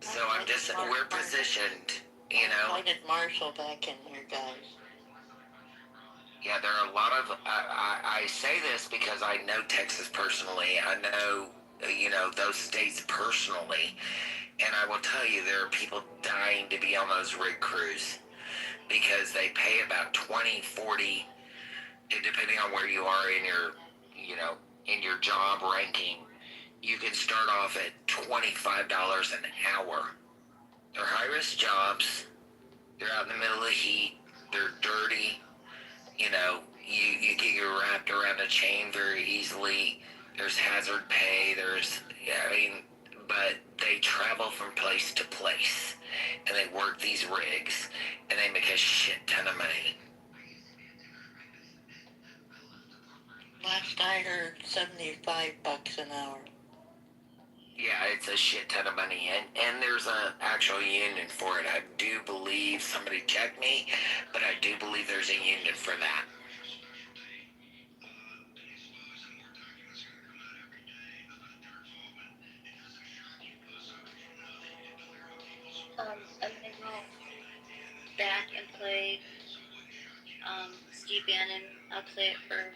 So we're positioned, you know. Why did Marshall back in here, guys? Yeah, there are a lot of, I say this because I know Texas personally. I know, you know, those states personally. And I will tell you, there are people dying to be on those rig crews because they pay about 20, 40, depending on where you are in your, you know, in your job ranking. You can start off at $25 an hour. They're high-risk jobs. They're out in the middle of the heat. They're dirty. You know, you get wrapped around a chain very easily. There's hazard pay. But they travel from place to place. And they work these rigs. And they make a shit ton of money. Last I heard, $75 an hour. Yeah, it's a shit ton of money, and there's an actual union for it. I do believe, somebody check me, but I do believe there's a union for that. I'm gonna go back and play Steve Bannon. I'll play it for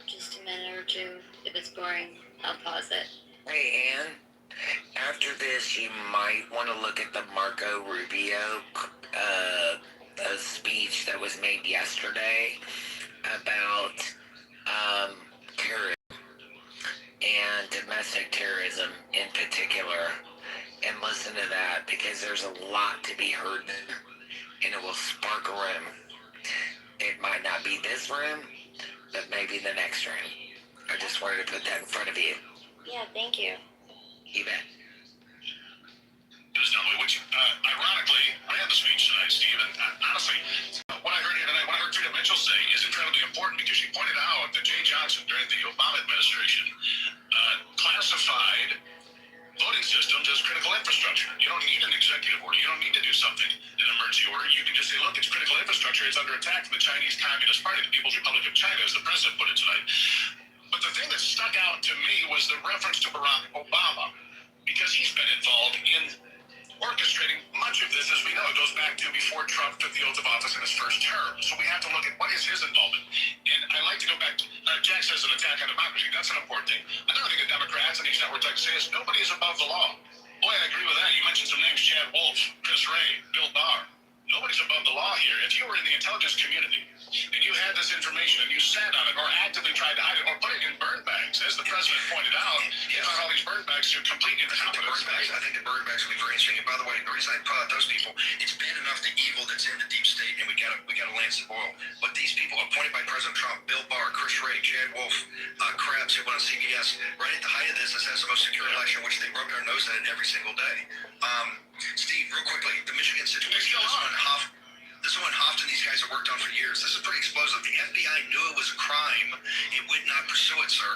just a minute or two. If it's boring, I'll pause it. Hey, Ann, after this, you might want to look at the Marco Rubio speech that was made yesterday about terrorism and domestic terrorism in particular, and listen to that because there's a lot to be heard there, and it will spark a room. It might not be this room, but maybe the next room. I just wanted to put that in front of you. Yeah, thank you. You bet. Which, ironically, ran the speech tonight, Steve. And honestly, what I heard here tonight, what I heard Frida Mitchell say is incredibly important because she pointed out that Jay Johnson, during the Obama administration, classified voting systems as critical infrastructure. You don't need an executive order. You don't need to do something in an emergency order. You can just say, look, it's critical infrastructure. It's under attack from the Chinese Communist Party, the People's Republic of China, as the president put it tonight. But the thing that stuck out to me was the reference to Barack Obama, because he's been involved in orchestrating much of this. As we know, it goes back to before Trump took the oath of office in his first term. So we have to look at what is his involvement. And I like to go back to, Jack says an attack on democracy. That's an important thing. Another thing that Democrats and these networks like to say is nobody is above the law. Boy, I agree with that. You mentioned some names, Chad Wolf, Chris Wray, Bill Barr. Nobody's above the law here. If you were in the intelligence community and you had this information and you sat on it or actively tried to hide it or put it in burn bags, as the president pointed out, you found all these burn bags to complete incompetence. I think the burn bags will be very interesting. And by the way, the reason I put out those people, it's bad enough the evil that's in the deep state, and we gotta lance the oil. But these people appointed by President Trump, Bill Barr, Chris Wray, Chad Wolf, Krebs, who went on CBS, right at the height of this has the most secure election, which they rub their nose at it every single day. Steve, real quickly, the Michigan situation. This is one Hofton, these guys have worked on for years. This is pretty explosive. The FBI knew it was a crime. It would not pursue it, sir.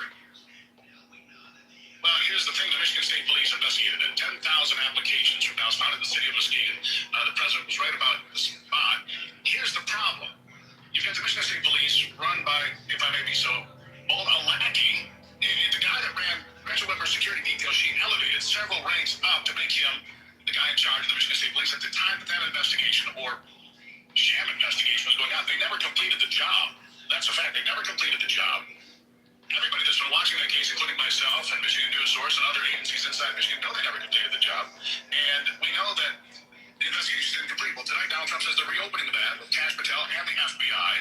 Well, here's the thing. The Michigan State Police investigated 10,000 applications from house found in the city of Muskegon. The president was right about the spot. Here's the problem. You've got the Michigan State Police run by, if I may be so bold, a lackey. The guy that ran Gretchen Whitmer's security detail, she elevated several ranks up to make him the guy in charge of the Michigan State Police. At the time that investigation or sham investigation was going on, they never completed the job. That's a fact. They never completed the job. Everybody that's been watching that case, including myself and Michigan source and other agencies inside Michigan know they never completed the job. And we know that the investigation is incomplete. Well, tonight Donald Trump says they're reopening the matter with Kash Patel and the FBI.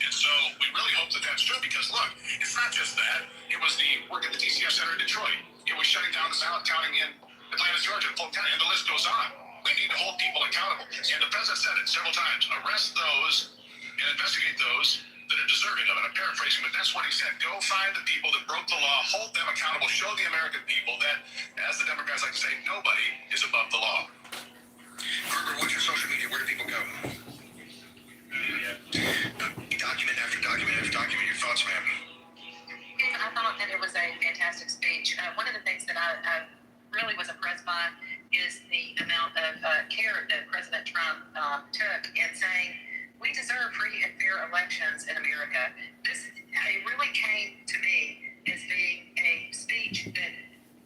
And so we really hope that that's true because, look, it's not just that. It was the work at the DCF Center in Detroit. It was shutting down the ballot counting in Atlanta, Georgia, Polk County, and the list goes on. We need to hold people accountable. And the president said it several times. Arrest those and investigate those that are deserving of it. I'm paraphrasing, but that's what he said. Go find the people that broke the law, hold them accountable, show the American people that, as the Democrats like to say, nobody is above the law. Gerber, what's your social media? Where do people go? Document after document after document. Your thoughts, ma'am? I thought that it was a fantastic speech. One of the things that I really was impressed by is the amount of care that President Trump took in saying, we deserve free and fair elections in America. This it really came to me as being a speech that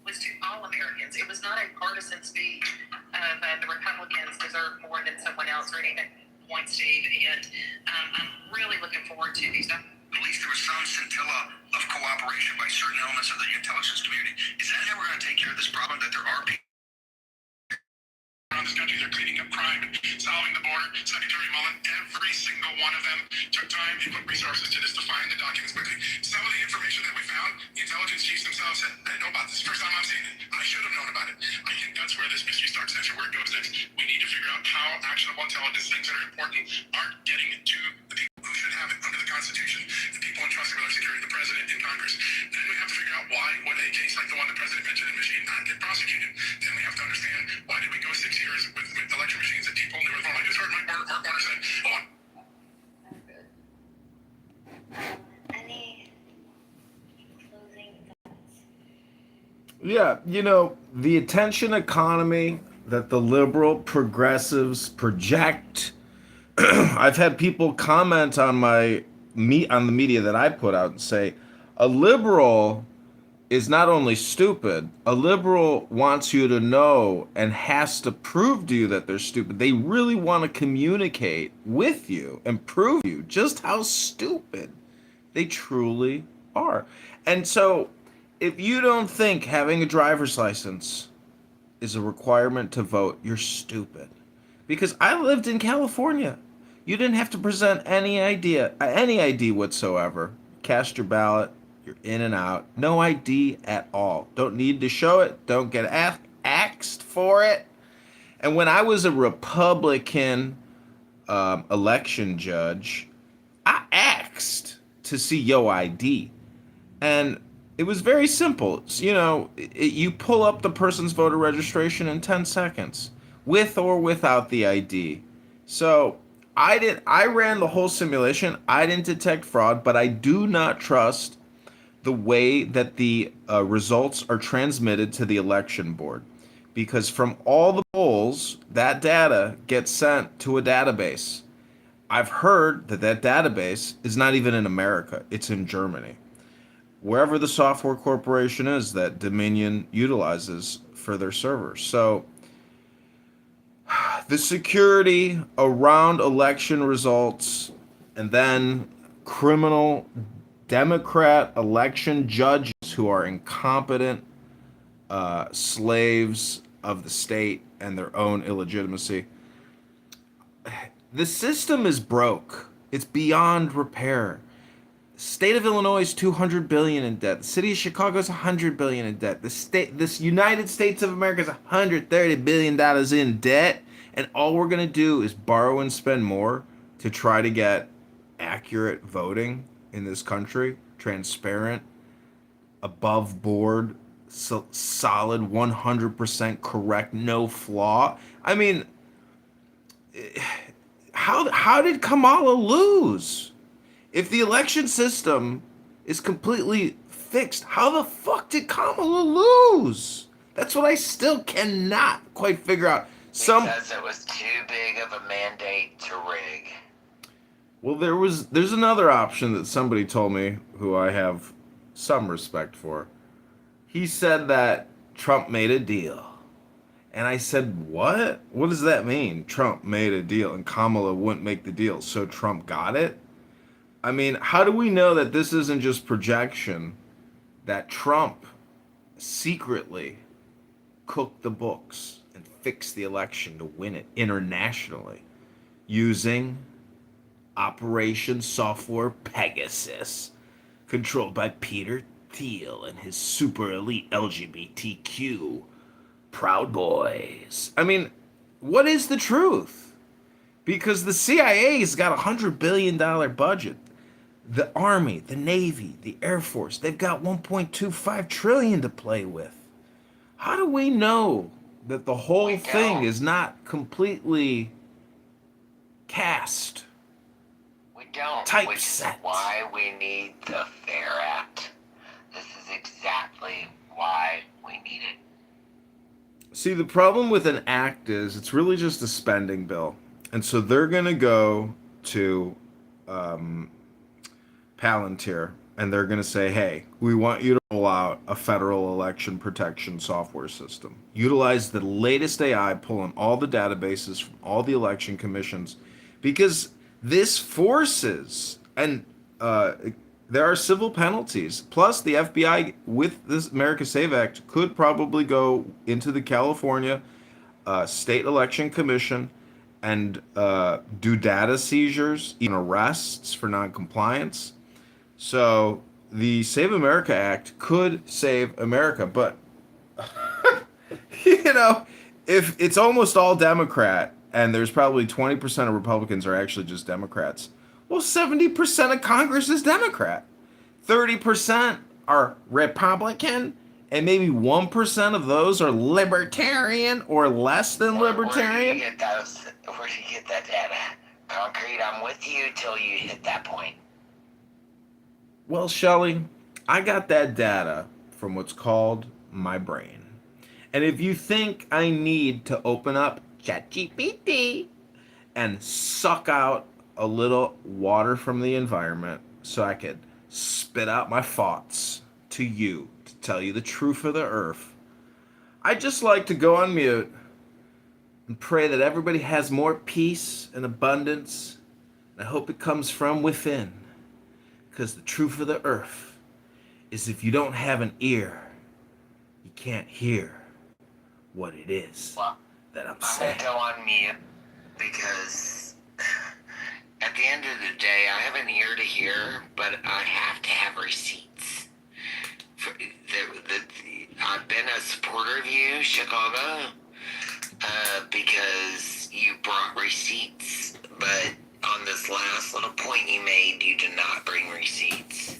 was to all Americans. It was not a partisan speech of the Republicans deserve more than someone else or anything. Point, Steve, and I'm really looking forward to these. At least there was some scintilla of cooperation by certain elements of the intelligence community. Is that how we're going to take care of this problem? That there are people around this country that are cleaning up crime and solving the border. Secretary Mullen, every single one of them took time and put resources to this to find the documents quickly. Some of the information that we found, the intelligence chiefs themselves said, I didn't know about this. First time I'm seeing it. I should have known about it. I think that's where this mystery starts next, or where it goes next. We need to figure out how actionable intelligence things that are important aren't getting to the people who should have it under the Constitution, the people entrusted with our security, the president and Congress. Then we have to figure out why would a case like the one the president mentioned in Michigan not get prosecuted. Then we have to understand why did we go 6 years with election machines that people knew were wrong. I just heard Mark Warner say, oh, Any closing thoughts? Yeah, you know, the attention economy that the liberal progressives project. I've had people comment on the media that I put out and say, a liberal is not only stupid, a liberal wants you to know and has to prove to you that they're stupid. They really want to communicate with you and prove you just how stupid they truly are. And so if you don't think having a driver's license is a requirement to vote, you're stupid. Because I lived in California. You didn't have to present any ID whatsoever. Cast your ballot, you're in and out. No ID at all. Don't need to show it. Don't get axed for it. And when I was a Republican election judge, I asked to see your ID. And it was very simple. You know, you pull up the person's voter registration in 10 seconds, with or without the ID. So I ran the whole simulation. I didn't detect fraud, but I do not trust the way that the results are transmitted to the election board. Because from all the polls, that data gets sent to a database. I've heard that database is not even in America. It's in Germany. Wherever the software corporation is that Dominion utilizes for their servers. So the security around election results and then criminal Democrat election judges who are incompetent slaves of the state and their own illegitimacy. The system is broke. It's beyond repair. State of Illinois is $200 billion in debt. The city of Chicago is $100 billion in debt. This United States of America is $130 billion in debt, and all we're gonna do is borrow and spend more to try to get accurate voting in this country, transparent, above board, solid, 100% correct, no flaw. I mean, how did Kamala lose? If the election system is completely fixed, how the fuck did Kamala lose? That's what I still cannot quite figure out. Because it was too big of a mandate to rig. Well, there's another option that somebody told me who I have some respect for. He said that Trump made a deal. And I said, what? What does that mean? Trump made a deal and Kamala wouldn't make the deal, so Trump got it? I mean, how do we know that this isn't just projection? That Trump secretly cook the books and fix the election to win it internationally using Operation Software Pegasus, controlled by Peter Thiel and his super elite LGBTQ Proud Boys. I mean, what is the truth? Because the CIA's got $100 billion budget. The Army, the Navy, the Air Force, they've got $1.25 trillion to play with. How do we know that the whole thing is not completely cast? We don't, which is why we need the FAIR Act. This is exactly why we need it. See, the problem with an act is it's really just a spending bill. And so they're going to go to Palantir and they're going to say, hey, we want you to roll out a federal election protection software system. Utilize the latest AI, pull in all the databases from all the election commissions, because this forces, and there are civil penalties. Plus, the FBI, with this America Save Act, could probably go into the California State Election Commission and do data seizures, even arrests for noncompliance. So the Save America Act could save America, but you know, if it's almost all Democrat and there's probably 20% of Republicans are actually just Democrats, well, 70% of Congress is Democrat. 30% are Republican, and maybe 1% of those are libertarian or less than libertarian. Where do you get that data? Concrete, I'm with you till you hit that point. Well, Shelly, I got that data from what's called my brain. And if you think I need to open up ChatGPT and suck out a little water from the environment so I could spit out my thoughts to you to tell you the truth of the earth, I'd just like to go on mute and pray that everybody has more peace and abundance. And I hope it comes from within. Because the truth of the earth is if you don't have an ear, you can't hear what it is that I'm saying. I'm gonna go on mute because at the end of the day, I have an ear to hear, but I have to have receipts. I've been a supporter of you, Chicago, because you brought receipts, but on this last little point you made, you did not bring receipts.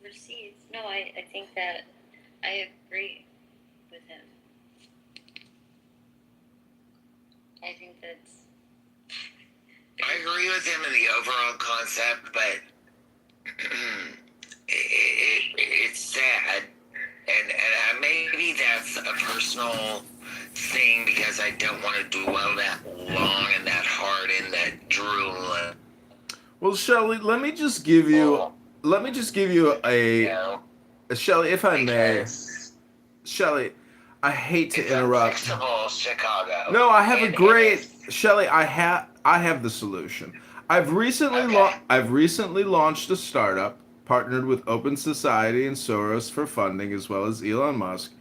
Receipts? No, I think that I agree with him. I think that's... I agree with him in the overall concept, but it's sad. And maybe that's a personal thing because I don't want to dwell that long and that hard in that drool. Well, Shelly, let me just give you a Shelly, if I may. Shelly, I hate to interrupt. Chicago. No, I have a great Shelly. I have the solution. I've recently launched a startup partnered with Open Society and Soros for funding, as well as Elon Musk.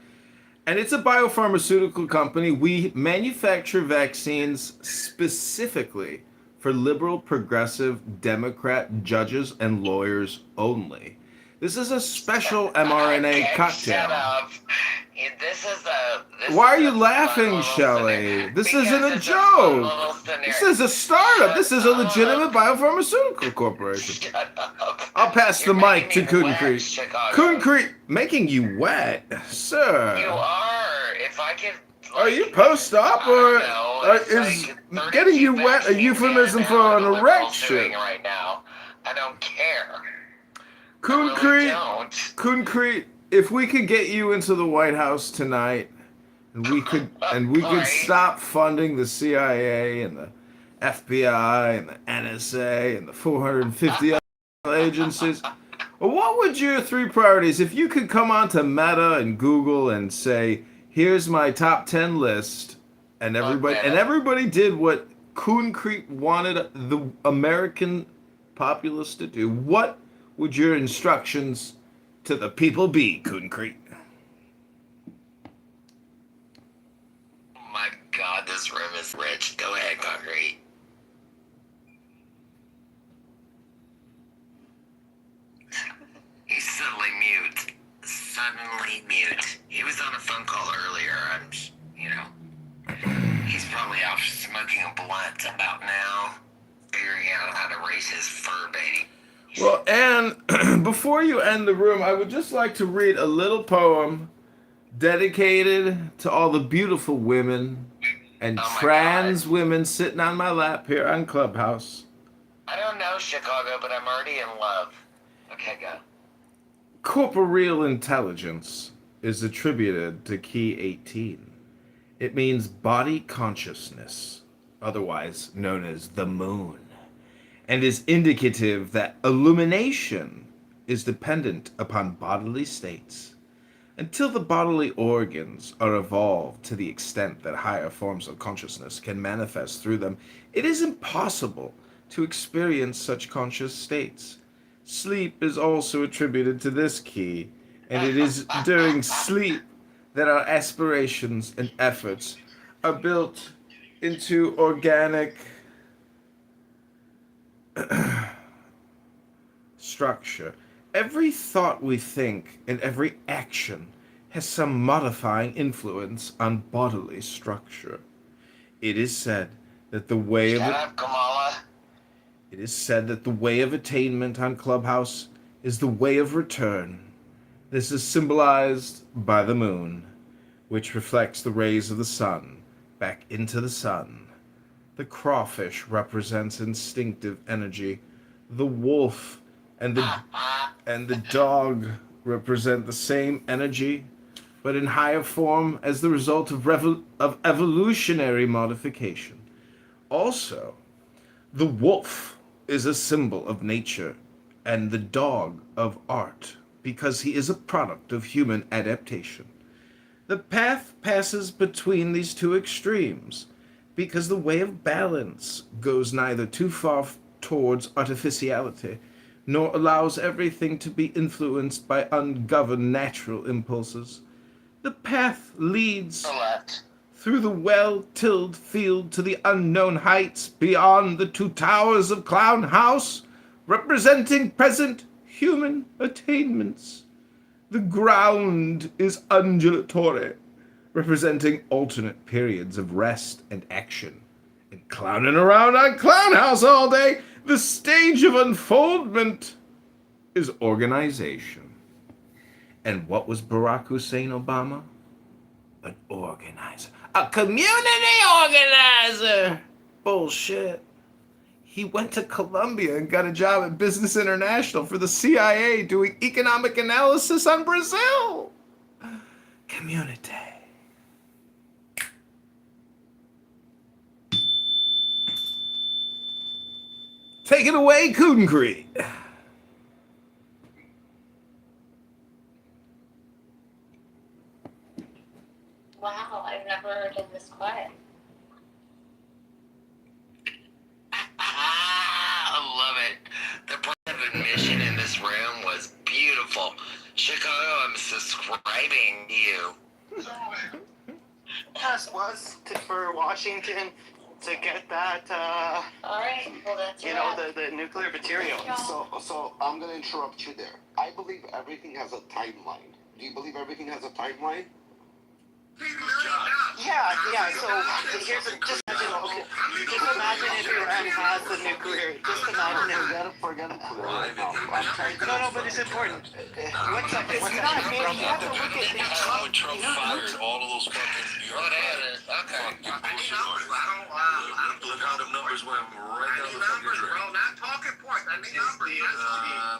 And it's a biopharmaceutical company. We manufacture vaccines specifically for liberal, progressive, Democrat judges and lawyers only. This is a special mRNA cocktail. Shut up. Why are you laughing, Shelley? This isn't a joke. This is a startup. This is a legitimate biopharmaceutical corporation. I'll pass the mic to Concrete. Concrete, making you wet, sir. You are. If I could. Are you post-op or is getting you wet a euphemism for an erection? Right now, I don't care. Concrete, if we could get you into the White House tonight, and we could stop funding the CIA and the FBI and the NSA and the 450 other agencies, What would your 3 priorities, if you could come onto Meta and Google and say, here's my top 10 list, and everybody did what Concrete wanted the American populace to do, what would your instructions to the people be, Concrete? Oh my God, this room is rich. Go ahead, Concrete. He's suddenly mute. Suddenly mute. He was on a phone call earlier. He's probably off smoking a blunt about now, figuring out how to raise his fur baby. Well, Anne, before you end the room, I would just like to read a little poem dedicated to all the beautiful women and trans women sitting on my lap here on Clubhouse. I don't know, Chicago, but I'm already in love. Okay, go. Corporeal intelligence is attributed to key 18. It means body consciousness, otherwise known as the moon, and is indicative that illumination is dependent upon bodily states. Until the bodily organs are evolved to the extent that higher forms of consciousness can manifest through them, it is impossible to experience such conscious states. Sleep is also attributed to this key, and it is during sleep that our aspirations and efforts are built into organic structure. Every thought we think and every action has some modifying influence on bodily structure. It is said that the way It is said that the way of attainment on Clubhouse is the way of return. This is symbolized by the moon, which reflects the rays of the sun back into the sun. The crawfish represents instinctive energy. The wolf and the dog represent the same energy, but in higher form as the result of evolutionary modification. Also, the wolf is a symbol of nature and the dog of art because he is a product of human adaptation. The path passes between these two extremes because the way of balance goes neither too far towards artificiality nor allows everything to be influenced by ungoverned natural impulses. The path leads through the well-tilled field to the unknown heights beyond the 2 towers of Clown House, representing present human attainments. The ground is undulatory, representing alternate periods of rest and action. And clowning around on Clown House all day, the stage of unfoldment is organization. And what was Barack Hussein Obama? An organizer. A community organizer! Bullshit. He went to Columbia and got a job at Business International for the CIA doing economic analysis on Brazil. Community. Take it away, Concrete. Wow, I've never heard him this quiet. I love it. The point of admission in this room was beautiful. Chicago, I'm subscribing to you. Task was for Washington to get that, All right, well, that's the nuclear material. So I'm gonna interrupt you there. I believe everything has a timeline. Do you believe everything has a timeline? Yeah, so here's just imagine if Iran has the nuclear, just imagine if... Forget it. No, but it's important. One second. You have to look at the... Trump fired all of those fucking... Look how the numbers went right down the fucking drain. Bro, not talking points. I need numbers.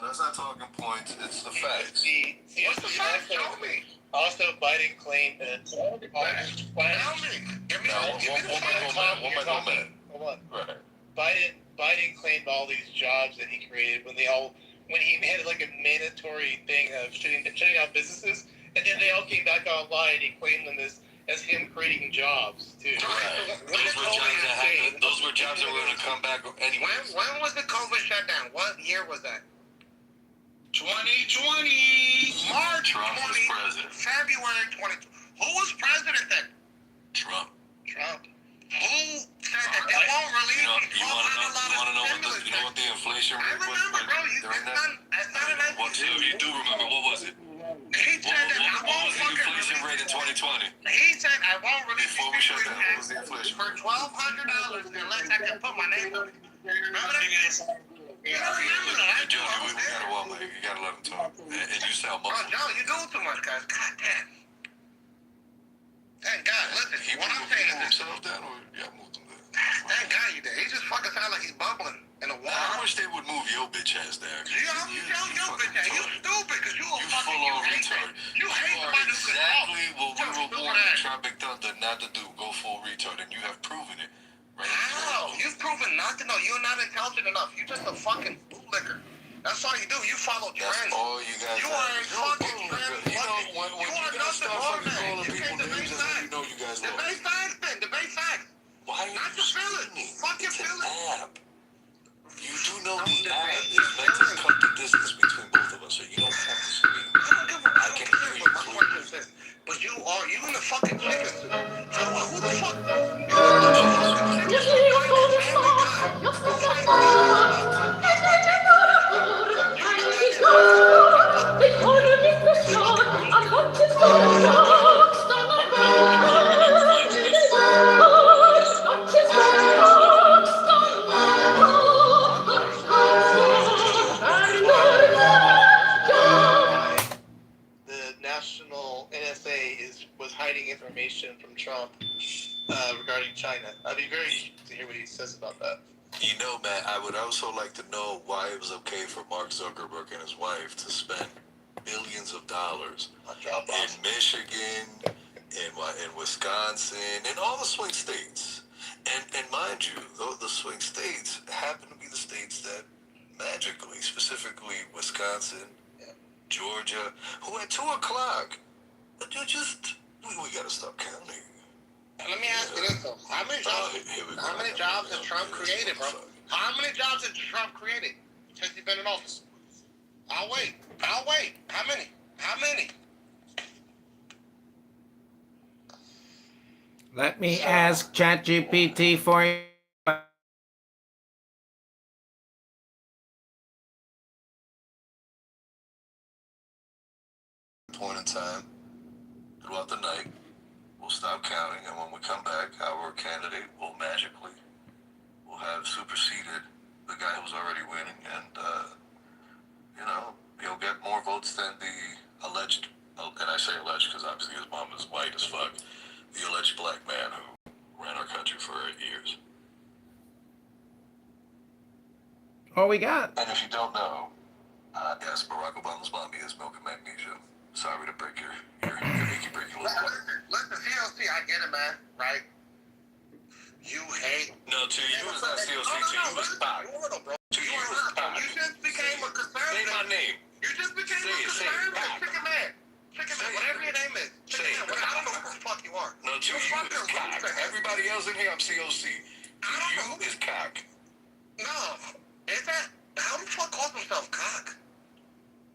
That's not talking points. It's the facts. What's the fact? Tell me. Also, Biden claimed that. Tell me. Give me Hold on. Biden claimed all these jobs that he created when they all when he had like a mandatory thing of shutting down businesses, and then they all came back online and he claimed them as him creating jobs too. Right. Those were jobs that were going to come back anyway. When was the COVID shutdown? What year was that? 2020. March Trump 20, was president. February 20. Who was president then? Trump. Who said that they won't release You want to know what the inflation rate was? During that? You do remember. What was it? He said that I What won't was the fucking inflation release. rate in 2020? He said I won't release Before we these shut down, what was the inflation for $1,200 unless I can put my name on it. Remember that? You don't remember that? Jody, we gotta walk, man. You gotta let him talk. And you sound Oh, muffled. Joe, you do too much, guys. God damn. Thank God. Listen, what I'm saying is this. Himself down, or y'all moved him there? Thank God you did. He just fucking sound like he's bubbling in the water. I wish they would move your bitch ass down. You bitch ass. You stupid because you a fucking full on hate retard. that. You hate somebody who can talk. Exactly what we were born in Tropic Thunder not to do. Go full retard, and you have proven it. Right? How? You've proven not to know. You're not intelligent enough. You're just a fucking bootlicker. That's all you do. You follow trends. That's all you guys You are a fucking trend. You know, when You you are guys nothing start more fucking than calling you people can't debate names, that's how you facts. know you guys lost. Debate facts, then. Debate facts. Why are Not you your feelings. screaming? Fucking It's an feelings. app. You do know the app is meant to cut the distance between both of us, so you don't have to scream. I can hear you clearly. But you in the fucking chicken suit. So who the fuck? The national NSA was hiding information from Trump regarding China. I'd be very interested to hear what he says about that. You know, man, I would also like to know why it was okay for Mark Zuckerberg and his wife to spend billions of dollars in Michigan, in Wisconsin, in all the swing states. And mind you, the swing states happen to be the states that magically, specifically Wisconsin, Georgia, who at 2 o'clock, we gotta stop counting. Let me ask you this though. How many jobs has Trump created, bro? How many jobs has Trump created since he's been in office? I'll wait. How many? Let me ask ChatGPT for you. Point in time, throughout the night, we'll stop counting, and when we come back, our candidate will have superseded the guy who's already winning, and he'll get more votes than the alleged, and I say alleged because obviously his mom is white as fuck, the alleged black man who ran our country for 8 years. What we got? And if you don't know, yes, Barack Obama's mommy is milk and magnesium. Sorry to break your achy breaky little heart. Listen, CLC, I get it, man, right? You hate. No, to you it's not CLC, to you it's Spock. To you it's Spock. You just became a conservative. Say my name. You just became a conservative. Chicken man, whatever your name is. Chicken man, I don't know who the fuck you are. No, to you is cock. Everybody else in here, I'm COC. To you is cock. No, is that? How the fuck calls himself cock?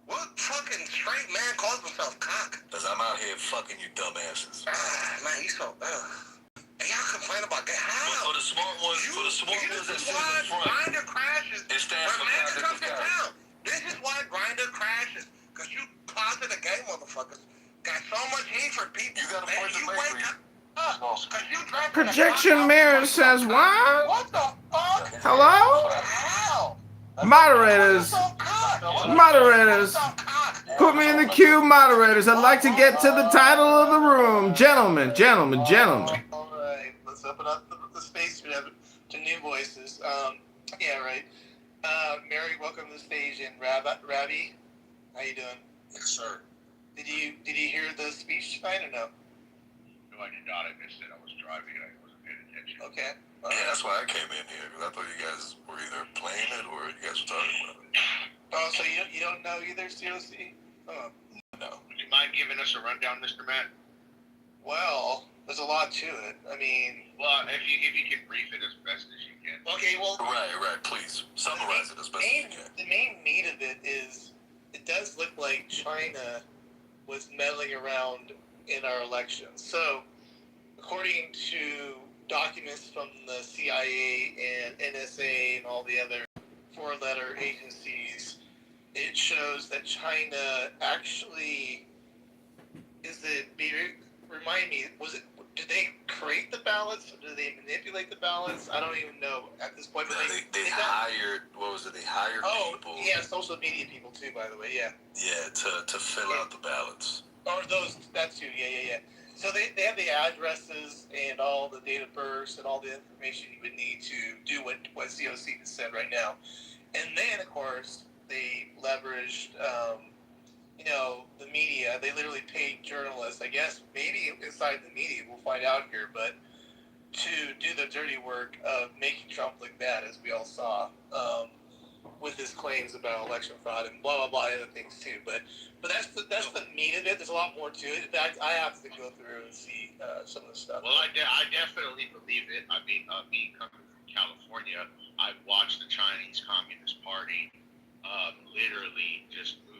What fucking straight man calls himself cock? Because I'm out here fucking you dumbasses. Man, you so, and y'all complain about that. How? But for the smart ones, that sit in the front, Grindr crashes. it stands for man God comes to God. town. This is why Grindr crashes. Because you closet the gay motherfuckers got so much heat for people. You got a point to make. Because you drink Projection mirror says what? What the fuck? Hello? How? Moderators. Put me in the queue, moderators. I'd like to get to the title of the room. Gentlemen. All right, let's open up the space to new voices. Yeah, right. Mary, welcome to the stage, and Ravi, how you doing? Yes, sir. Did you hear the speech tonight or no? No, I did not. I missed it. I was driving and I wasn't paying attention. Okay. Yeah, that's why I came in here, because I thought you guys were either playing it or you guys were talking about it. Oh, so you don't know either, COC? Oh. No. Would you mind giving us a rundown, Mr. Matt? Well, there's a lot to it. I mean, well, if you can brief it as best as you can. Okay, well, Right. Please summarize it as best as you can. The main meat of it is, it does look like China was meddling around in our elections. So, according to documents from the CIA and NSA and all the other four-letter agencies, it shows that China actually remind me, did they create the ballots or did they manipulate the ballots? I don't even know at this point. But They hired, what was it? They hired people. Oh, yeah, social media people too, by the way, yeah. Yeah, to fill out the ballots. Or that too, yeah. So they have the addresses and all the date of births and all the information you would need to do what COC has said right now. And then, of course, they leveraged, the media. They literally paid journalists, I guess, maybe inside the media, we'll find out here, but to do the dirty work of making Trump look bad, as we all saw, with his claims about election fraud and blah, blah, blah, other things too. But that's the meat of it. There's a lot more to it. In fact, I have to go through and see some of the stuff. Well, I definitely believe it. I mean, me coming from California, I've watched the Chinese Communist Party literally just move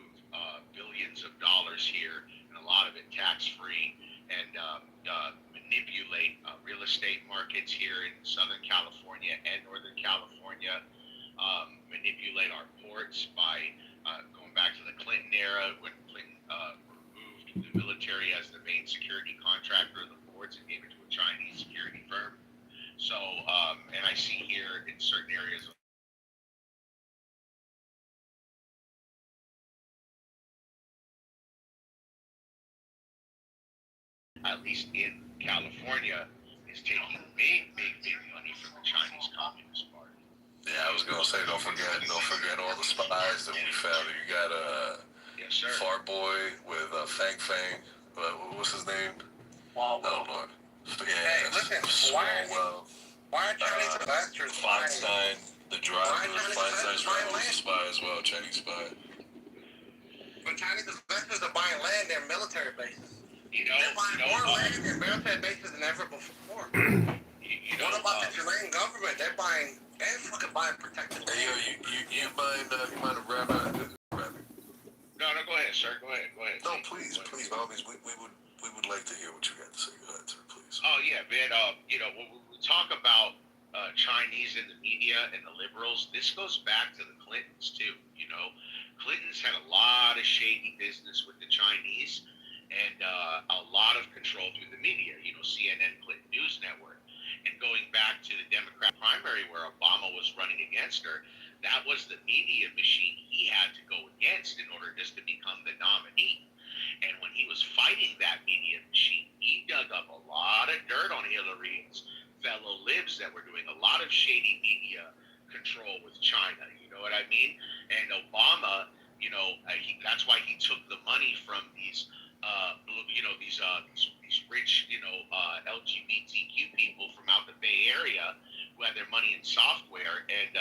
billions of dollars here, and a lot of it tax-free, and manipulate real estate markets here in Southern California and Northern California, manipulate our ports by going back to the Clinton era when Clinton removed the military as the main security contractor of the ports and gave it to a Chinese security firm. So, and I see here in certain areas of at least in California, is taking big money from the Chinese Communist Party. Yeah, I was gonna say, don't forget all the spies that we found. You got yes, sir. Far Boy with Fang Fang. What's his name? Wow. Oh Lord. Yeah, Hey, listen, why are Chinese investors Feinstein, the driver. Feinstein's driver was a spy as well, Chinese spy. When Chinese investors are buying land, they're military bases. They're buying more land in military bases than ever before. What about the Chilean government? They're fucking buying protected land. Hey, yo, you mind a rabbi? No, go ahead, sir. Go ahead. No, please, by all means, we would like to hear what you got to say. Go ahead, sir, please. Oh yeah, man. When we talk about Chinese in the media and the liberals, this goes back to the Clintons too. Clintons had a lot of shady business with the Chinese, and a lot of control through the media. CNN, Clinton News Network, and going back to the Democrat primary where Obama was running against her, that was the media machine he had to go against in order just to become the nominee. And when he was fighting that media machine, he dug up a lot of dirt on Hillary and fellow libs that were doing a lot of shady media control with China. You know what I mean? And Obama, that's why he took the money from these rich, LGBTQ people from out the Bay Area who had their money in software, and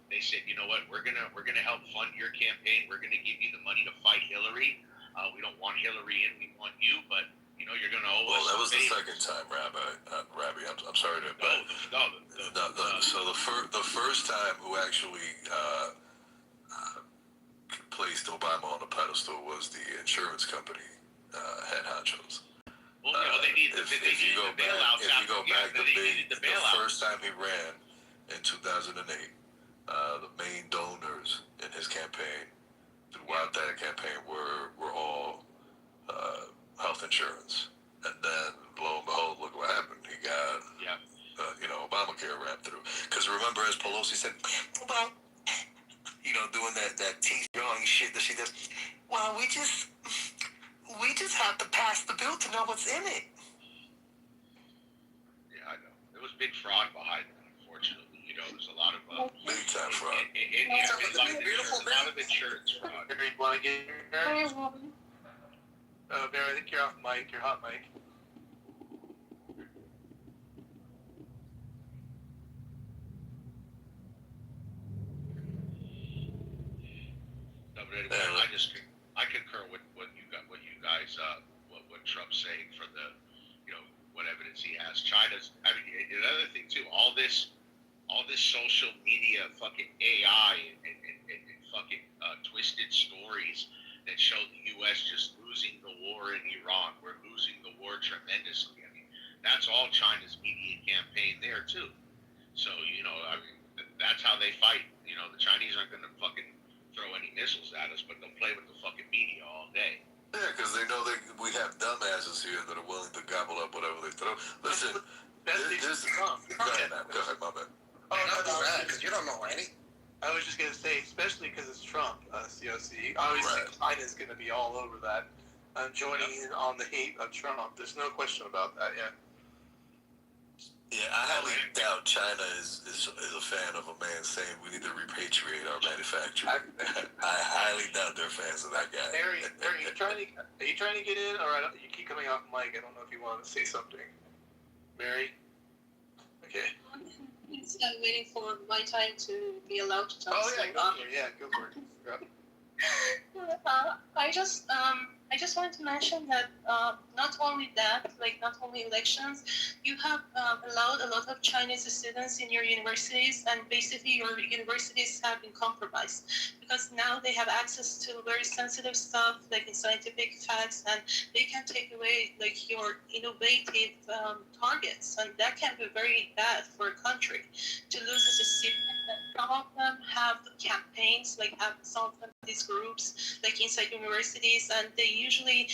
they said, you know what, we're gonna help fund your campaign. We're gonna give you the money to fight Hillary. We don't want Hillary in. We want you, but you're gonna owe us. Well, that was the favors. second time, Rabbi. I'm sorry to. So the first time who actually placed Obama on a pedestal was the insurance company head honchos. Well, they needed the bailouts. If you go back, the first time he ran in 2008, the main donors in his campaign throughout that campaign were all health insurance, and then lo and behold, look what happened. He got Obamacare ran through. Because remember, as Pelosi said, well, doing that teeth drawing shit that she does. Well, we just have to pass the bill to know what's in it. Yeah, I know. There was big fraud behind it, unfortunately. There's a lot of big time fraud. A lot of insurance fraud. You want to get your Barry, I think you're off mic. You're hot mic. No, but anyway, I concur with what you guys, what Trump's saying for the, what evidence he has. China's, I mean, another thing too, all this social media fucking AI and fucking twisted stories that show the U.S. just losing the war in Iran. We're losing the war tremendously. I mean, that's all China's media campaign there too. So, I mean, that's how they fight. The Chinese aren't going to fucking throw any missiles at us, but they'll play with the fucking media all day. Yeah, because they know we have dumbasses here that are willing to gobble up whatever they throw. Listen, go ahead, my bad. Oh, no, because you don't know any. I was just gonna say, especially because it's Trump, COC. Obviously, China's gonna be all over that, joining in on the hate of Trump. There's no question about that. Yeah. Yeah, I highly doubt China is a fan of a man saying we need to repatriate our manufacturing. I highly doubt they're fans of that guy. Mary, are you trying to get in, or you keep coming off mic? I don't know if you want to say something. Mary. Okay. I'm waiting for my time to be allowed to talk. Oh yeah, go for it. I just wanted to mention that not only elections, you have allowed a lot of Chinese students in your universities, and basically your universities have been compromised because now they have access to very sensitive stuff like in scientific facts, and they can take away like your innovative targets, and that can be very bad for a country to lose a student. Some of them have campaigns, like have some of them these groups, like inside universities, and they usually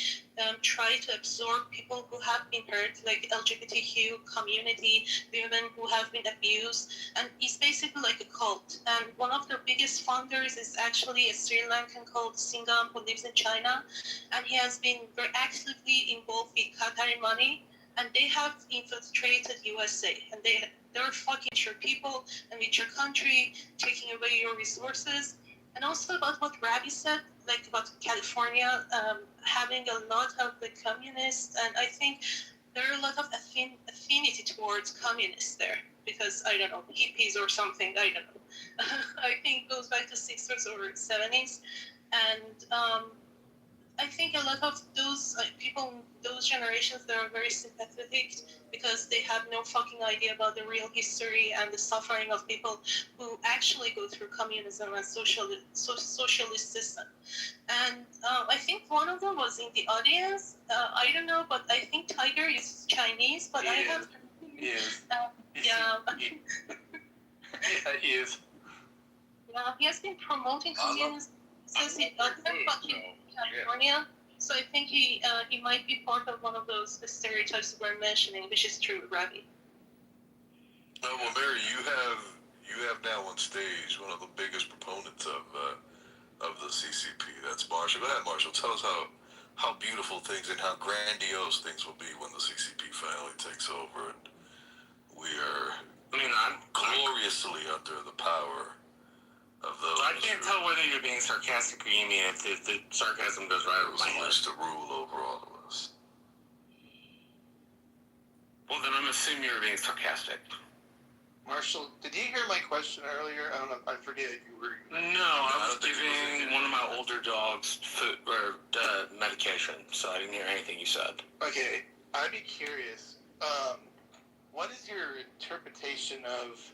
try to absorb people who have been hurt, like LGBTQ community, women who have been abused, and it's basically like a cult. And one of their biggest funders is actually a Sri Lankan called Singham who lives in China, and he has been very actively involved with Qatari money, and they have infiltrated USA, and they're fucking with your people and with your country, taking away your resources. And also about what Ravi said, like about California having a lot of the communists, and I think there are a lot of affinity towards communists there, because, I don't know, hippies or something, I don't know. I think it goes back to 60s or 70s. And I think a lot of those people, those generations, they are very sympathetic because they have no fucking idea about the real history and the suffering of people who actually go through communism and socialist system. And I think one of them was in the audience. I don't know, but I think Tiger is Chinese, but I have... He is. Yeah. Yeah, he is. Yeah, he has been promoting communism since he got there, but in California. So I think he might be part of one of those stereotypes we're mentioning, which is true, Ravi. Well, Mary, you have now on stage one of the biggest proponents of the CCP. That's Marshall. Go ahead, Marshall. Tell us how beautiful things and how grandiose things will be when the CCP finally takes over, and we are gloriously under the power of those. I can't tell whether you're being sarcastic or you mean it. The sarcasm goes right over my head. To rule over all of us. Well, then I'm assuming you're being sarcastic. Marshall, did you hear my question earlier? I don't know. I forget you were. No, I was giving one of my older dogs food or medication, so I didn't hear anything you said. Okay, I'd be curious. What is your interpretation of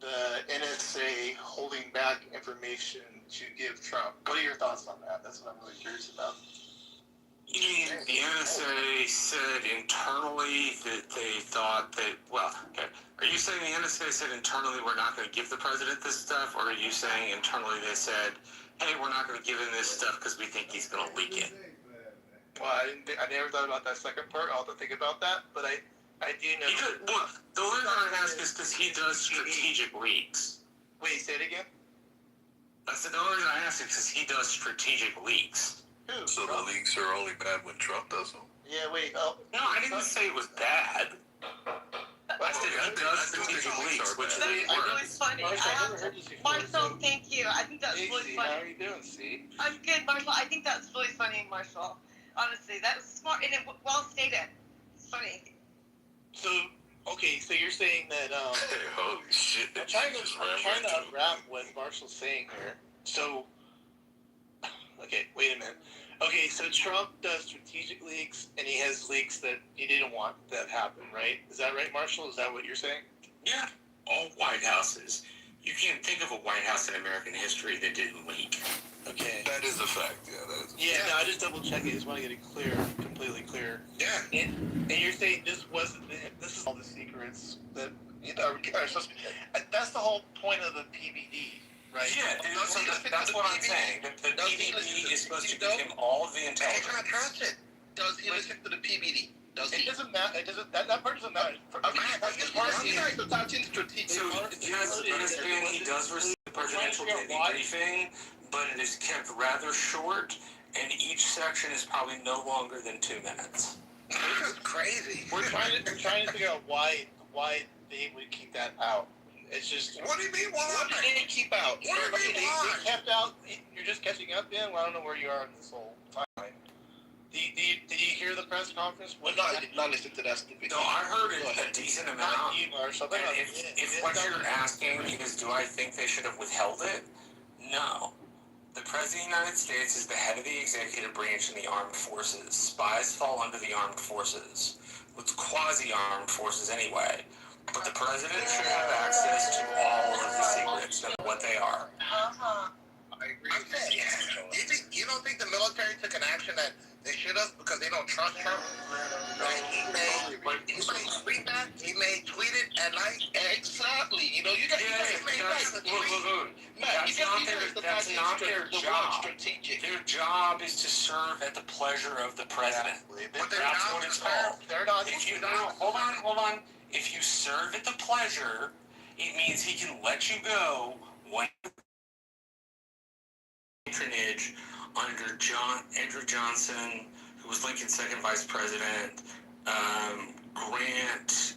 the NSA holding back information to give Trump? What are your thoughts on that? That's what I'm really curious about. You mean the NSA said internally that they thought that, well, okay. Are you saying the NSA said internally we're not going to give the president this stuff, or are you saying internally they said, hey, we're not going to give him this stuff because we think he's going to leak it? Well, I never thought about that second part. I'll have to think about that, but I do know. Well, the only reason I ask is because he does strategic leaks. Wait, say it again? I said the only reason I ask is because he does strategic leaks. Who? So the leaks are only bad when Trump does them? Yeah, wait. No, I didn't say it was bad. I said he does strategic leaks, which That's really funny. Marshall, thank you. I think that's really funny. How are you doing, C? I'm good, Marshall. I think that's really funny, Marshall. Honestly, that was smart and well stated. It's funny. So, okay, so you're saying that, Hey, holy shit. I'm trying to unwrap what Marshall's saying here. So, Okay, so Trump does strategic leaks, and he has leaks that he didn't want that happen, right? Is that right, Marshall? Is that what you're saying? Yeah, all White Houses. You can't think of a White House in American history that didn't leak. Okay. That is a fact. Yeah, that is. Yeah, no, I just double check it. I just want to get it clear, completely clear. Yeah. And you're saying this wasn't. This is all the secrets that are supposed to be. That's the whole point of the PBD, right? Yeah, that's what I'm saying. The PBD is supposed to give him all of the intelligence. Does he listen to the PBD? It doesn't matter. It doesn't. That part doesn't matter. So you guys understand he does receive the presidential debriefing, but it is kept rather short, and each section is probably no longer than 2 minutes. This is crazy. We're trying to figure out why they would keep that out. It's just. What do you mean? Why? What did they keep out? What do you mean? Why? They kept out. You're just catching up, then. Well, I don't know where you are in this whole timeline. Did you hear the press conference? Well, no, I did not listen to that stupid. No, I heard it a decent amount. Not you, Marshall. If what you're asking is, do I think they should have withheld it? No. The President of the United States is the head of the executive branch in the armed forces. Spies fall under the armed forces. It's quasi-armed forces anyway. But the President should have access to all of the secrets, no matter what they are. I agree. You don't think the military took an action that they should have because they don't trust Trump? Right? He may tweet that. He may tweet it at night. Exactly. You know, you got that's not their job. Their job is to serve at the pleasure of the president. But that's what it's called. They're not. Hold on. If you serve at the pleasure, it means he can let you go when patronage under Andrew Johnson, who was Lincoln's second vice president, Grant,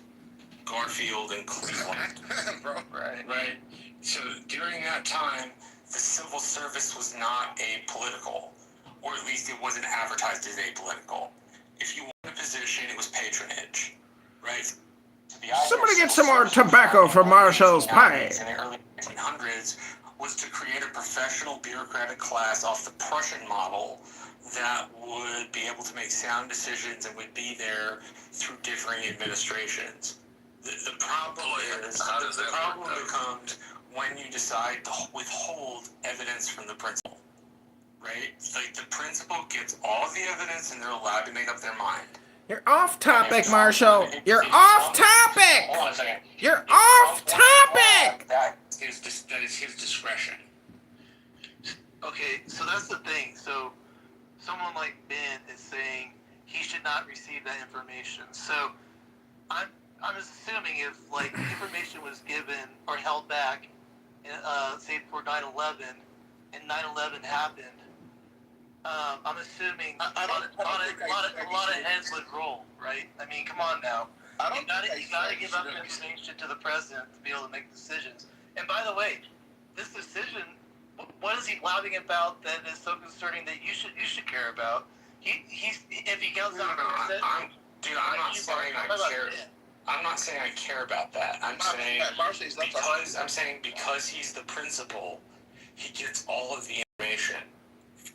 Garfield, and Cleveland. Right. So during that time, the civil service was not apolitical, or at least it wasn't advertised as apolitical. If you wanted a position, it was patronage, right? Somebody get some more tobacco for Marshall's pie. In the early 1900s, was to create a professional bureaucratic class off the Prussian model that would be able to make sound decisions and would be there through differing administrations. The problem becomes when you decide to withhold evidence from the principal, right? Like the principal gets all of the evidence and they're allowed to make up their mind. You're off topic, Marshall. You're off topic. Hold on a second. You're off topic. That is his discretion. Okay, so that's the thing. So someone like Ben is saying he should not receive that information. So I'm assuming if like information was given or held back, say for 9/11, and 9/11 happened, I'm assuming a lot of heads would roll, right? I mean, come on now. You gotta give up information to the president to be able to make decisions. And by the way, this decision, what is he blabbing about that is so concerning that you should care about? If he goes out there and says, I'm not saying I care about that. I'm saying because he's the principal, he gets all of the information.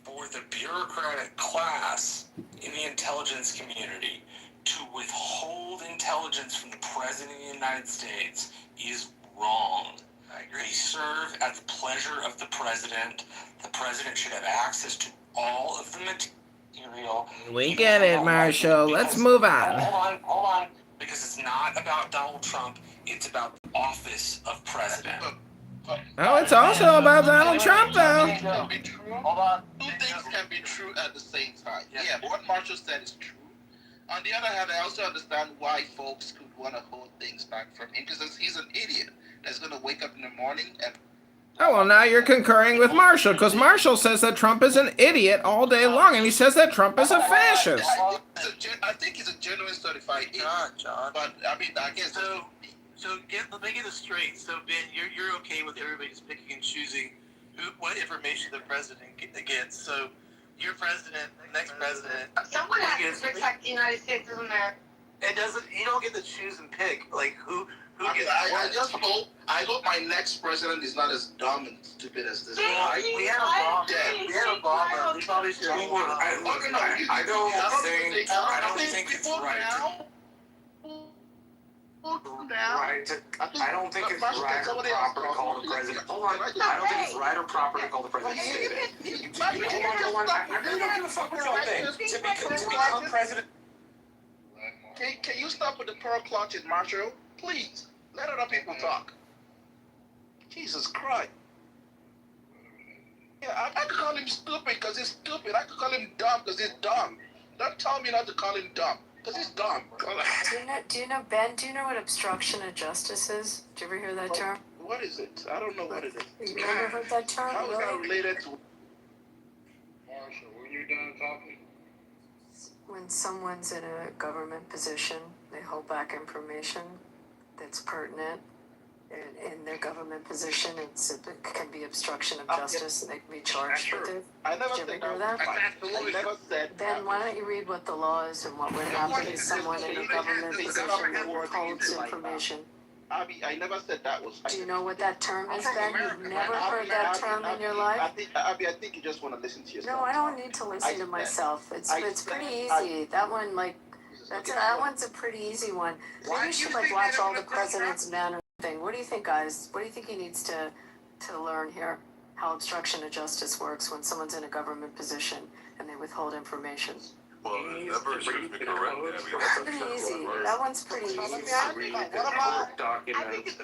For the bureaucratic class in the intelligence community to withhold intelligence from the President of the United States is wrong. They serve at the pleasure of the President. The President should have access to all of the material. We get it, Marshall. Let's move on. Hold on. Because it's not about Donald Trump. It's about the office of President. Oh, it's also about Donald Trump, though. Hold on. Two things can be true at the same time. Yeah, what Marshall said is true. On the other hand, I also understand why folks could want to hold things back from him because he's an idiot that's going to wake up in the morning and. Oh, well, now you're concurring with Marshall, because Marshall says that Trump is an idiot all day long, and he says that Trump is a fascist. I think he's a genuine certified idiot. John. But, I mean, I guess... let me get this straight. So, Ben, you're okay with everybody just picking and choosing what information the president gets. So, your president, next president... Someone has to protect the United States of America. It doesn't... You don't get to choose and pick, like, who gets... I hope my next president is not as dumb and stupid as this one. We had Obama. We don't think it's right. I don't think it's right or proper to call the president. Hold on. I don't think it's right or proper to call the president. Hold on. I really don't give a fuck what y'all think. To become president. Can you stop with the pearl clutches, Marshall? Please. Let other people talk. Jesus Christ. Yeah, I could call him stupid because he's stupid. I could call him dumb because he's dumb. Don't tell me not to call him dumb because he's dumb. Do you know, Ben, do you know what obstruction of justice is? Did you ever hear that term? What is it? I don't know what it is. You never heard that term? How is that Really? related to... Marshall, when you're done talking? When someone's in a government position, they hold back information that's pertinent. In their government position, it can be obstruction of justice, and they can be charged with it. I never Did you said ever hear that. that? I never said Ben, why don't you read what the law is and what would happen to someone in a government position that withholds information? Abby, I never said that was... Do you know what that term is, Ben? You've never heard that term in your life? Abby, I think you just want to listen to yourself. No, I don't need to listen to myself. It's pretty easy. That one, that one's a pretty easy one. Maybe you should watch all the President's Men or thing. What do you think, guys? What do you think he needs to learn here? How obstruction of justice works when someone's in a government position and they withhold information. Well, that verse should be correct. It's pretty easy. That one's pretty easy. I think it's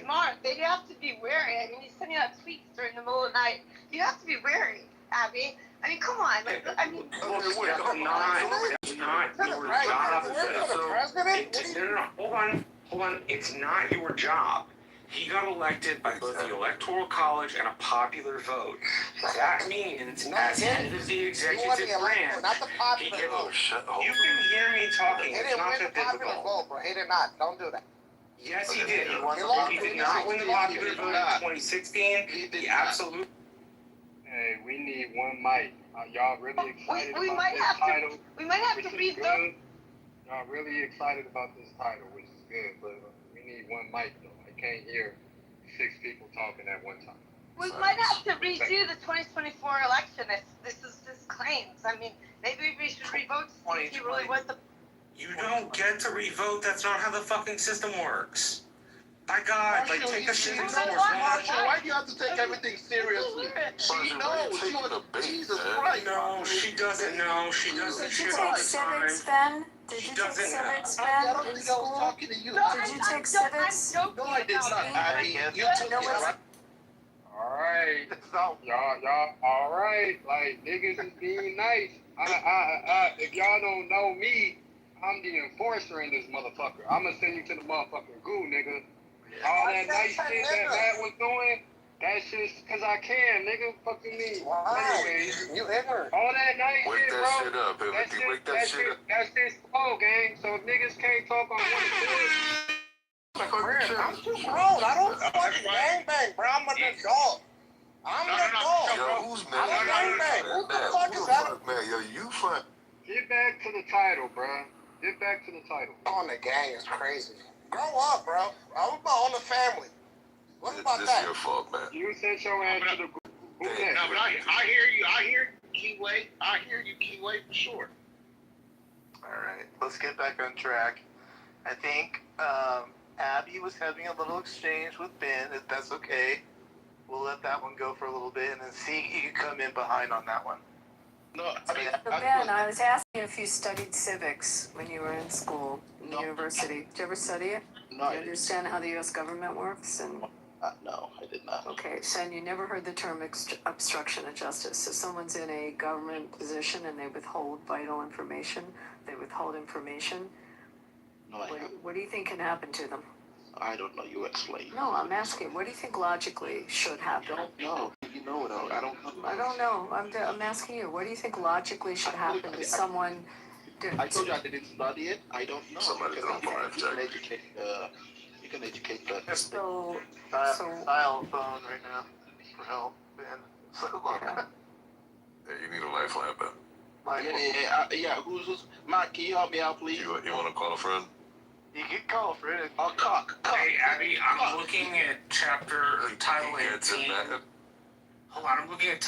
smart. They have to be wary. I mean, he's sending out tweets during the middle of the night. You have to be wary, Abby. I mean, come on. It's not your job. Hold on. It's not your job. He got elected by both the Electoral College and a popular vote. That means, as head of the executive branch, he can... You can hear me talking. It's not that difficult. Vote, bro. He did not. Don't do that. Yes, he did. He did not win the popular vote in 2016. He absolutely... Hey, we need one mic. Y'all really excited we about might this have title? We might have to revote. Y'all really excited about this title, which is good, but we need one mic, though. I can't hear 6 people talking at one time. We might have to redo the 2024 election if this is his claims. I mean, maybe we should revote to see if he really was the... You don't get to revote. That's not how the fucking system works. By God, take a shit. Marshall, why do you have to take everything seriously? She knows. Jesus Christ. No, she doesn't know. She doesn't. Did you take civics, Ben? Did you take civics, Ben, in school? Did you take civics? No, I did not. Abby, you took it. Alright. Y'all, alright. Like, niggas is being nice. If y'all don't know me, I'm the enforcer in this motherfucker. I'm gonna send you to the motherfucking goo, nigga. All that nice shit that Matt was doing, that's just cause I can, nigga. Fucking me. Anyways, you ignorant. all that nice Wake shit, that bro. shit up, That's just slow, gang. So if niggas can't talk on one I'm too grown. I don't fucking gangbang, bro. I'm an adult. I'm an adult. Yo, who's mad? I don't gangbang. Who the fuck is that? Man, yo, you fun. Get back to the title, bro. Get back to the title. On the gang is crazy. Grow up, bro. I'm about on the family. What about this that? This is your fault, man. You sent your ass to the group. No, but I hear you. I hear you, Keyway. I hear you, Keyway, for sure. All right, let's get back on track. I think Abby was having a little exchange with Ben, if that's okay. We'll let that one go for a little bit, and then see you can come in behind on that one. No, I mean, Ben, I was asking if you studied civics when you were in school, in the university. Did you ever study it? No, Do you understand how the U.S. government works? And no, I did not. okay, so you never heard the term obstruction of justice. So someone's in a government position and they withhold vital information. They withhold information. No, what do you think can happen to them? I don't know. You explain. No, I'm asking. What do you think logically should happen? No, you know it. I don't know. I don't know. I'm asking you. What do you think logically should happen to someone? I told you I didn't study it. I don't know. Somebody's on five, you can educate. You can educate the. So Dial phone right now for help, Ben. Hey, you need a lifeline, Ben. Yeah. Who's Matt? Can you help me out, please? You want to call a friend? You can call a friend. Oh, cock. Hey, Abby, I'm looking at chapter or title 18. Hold on, I'm looking at title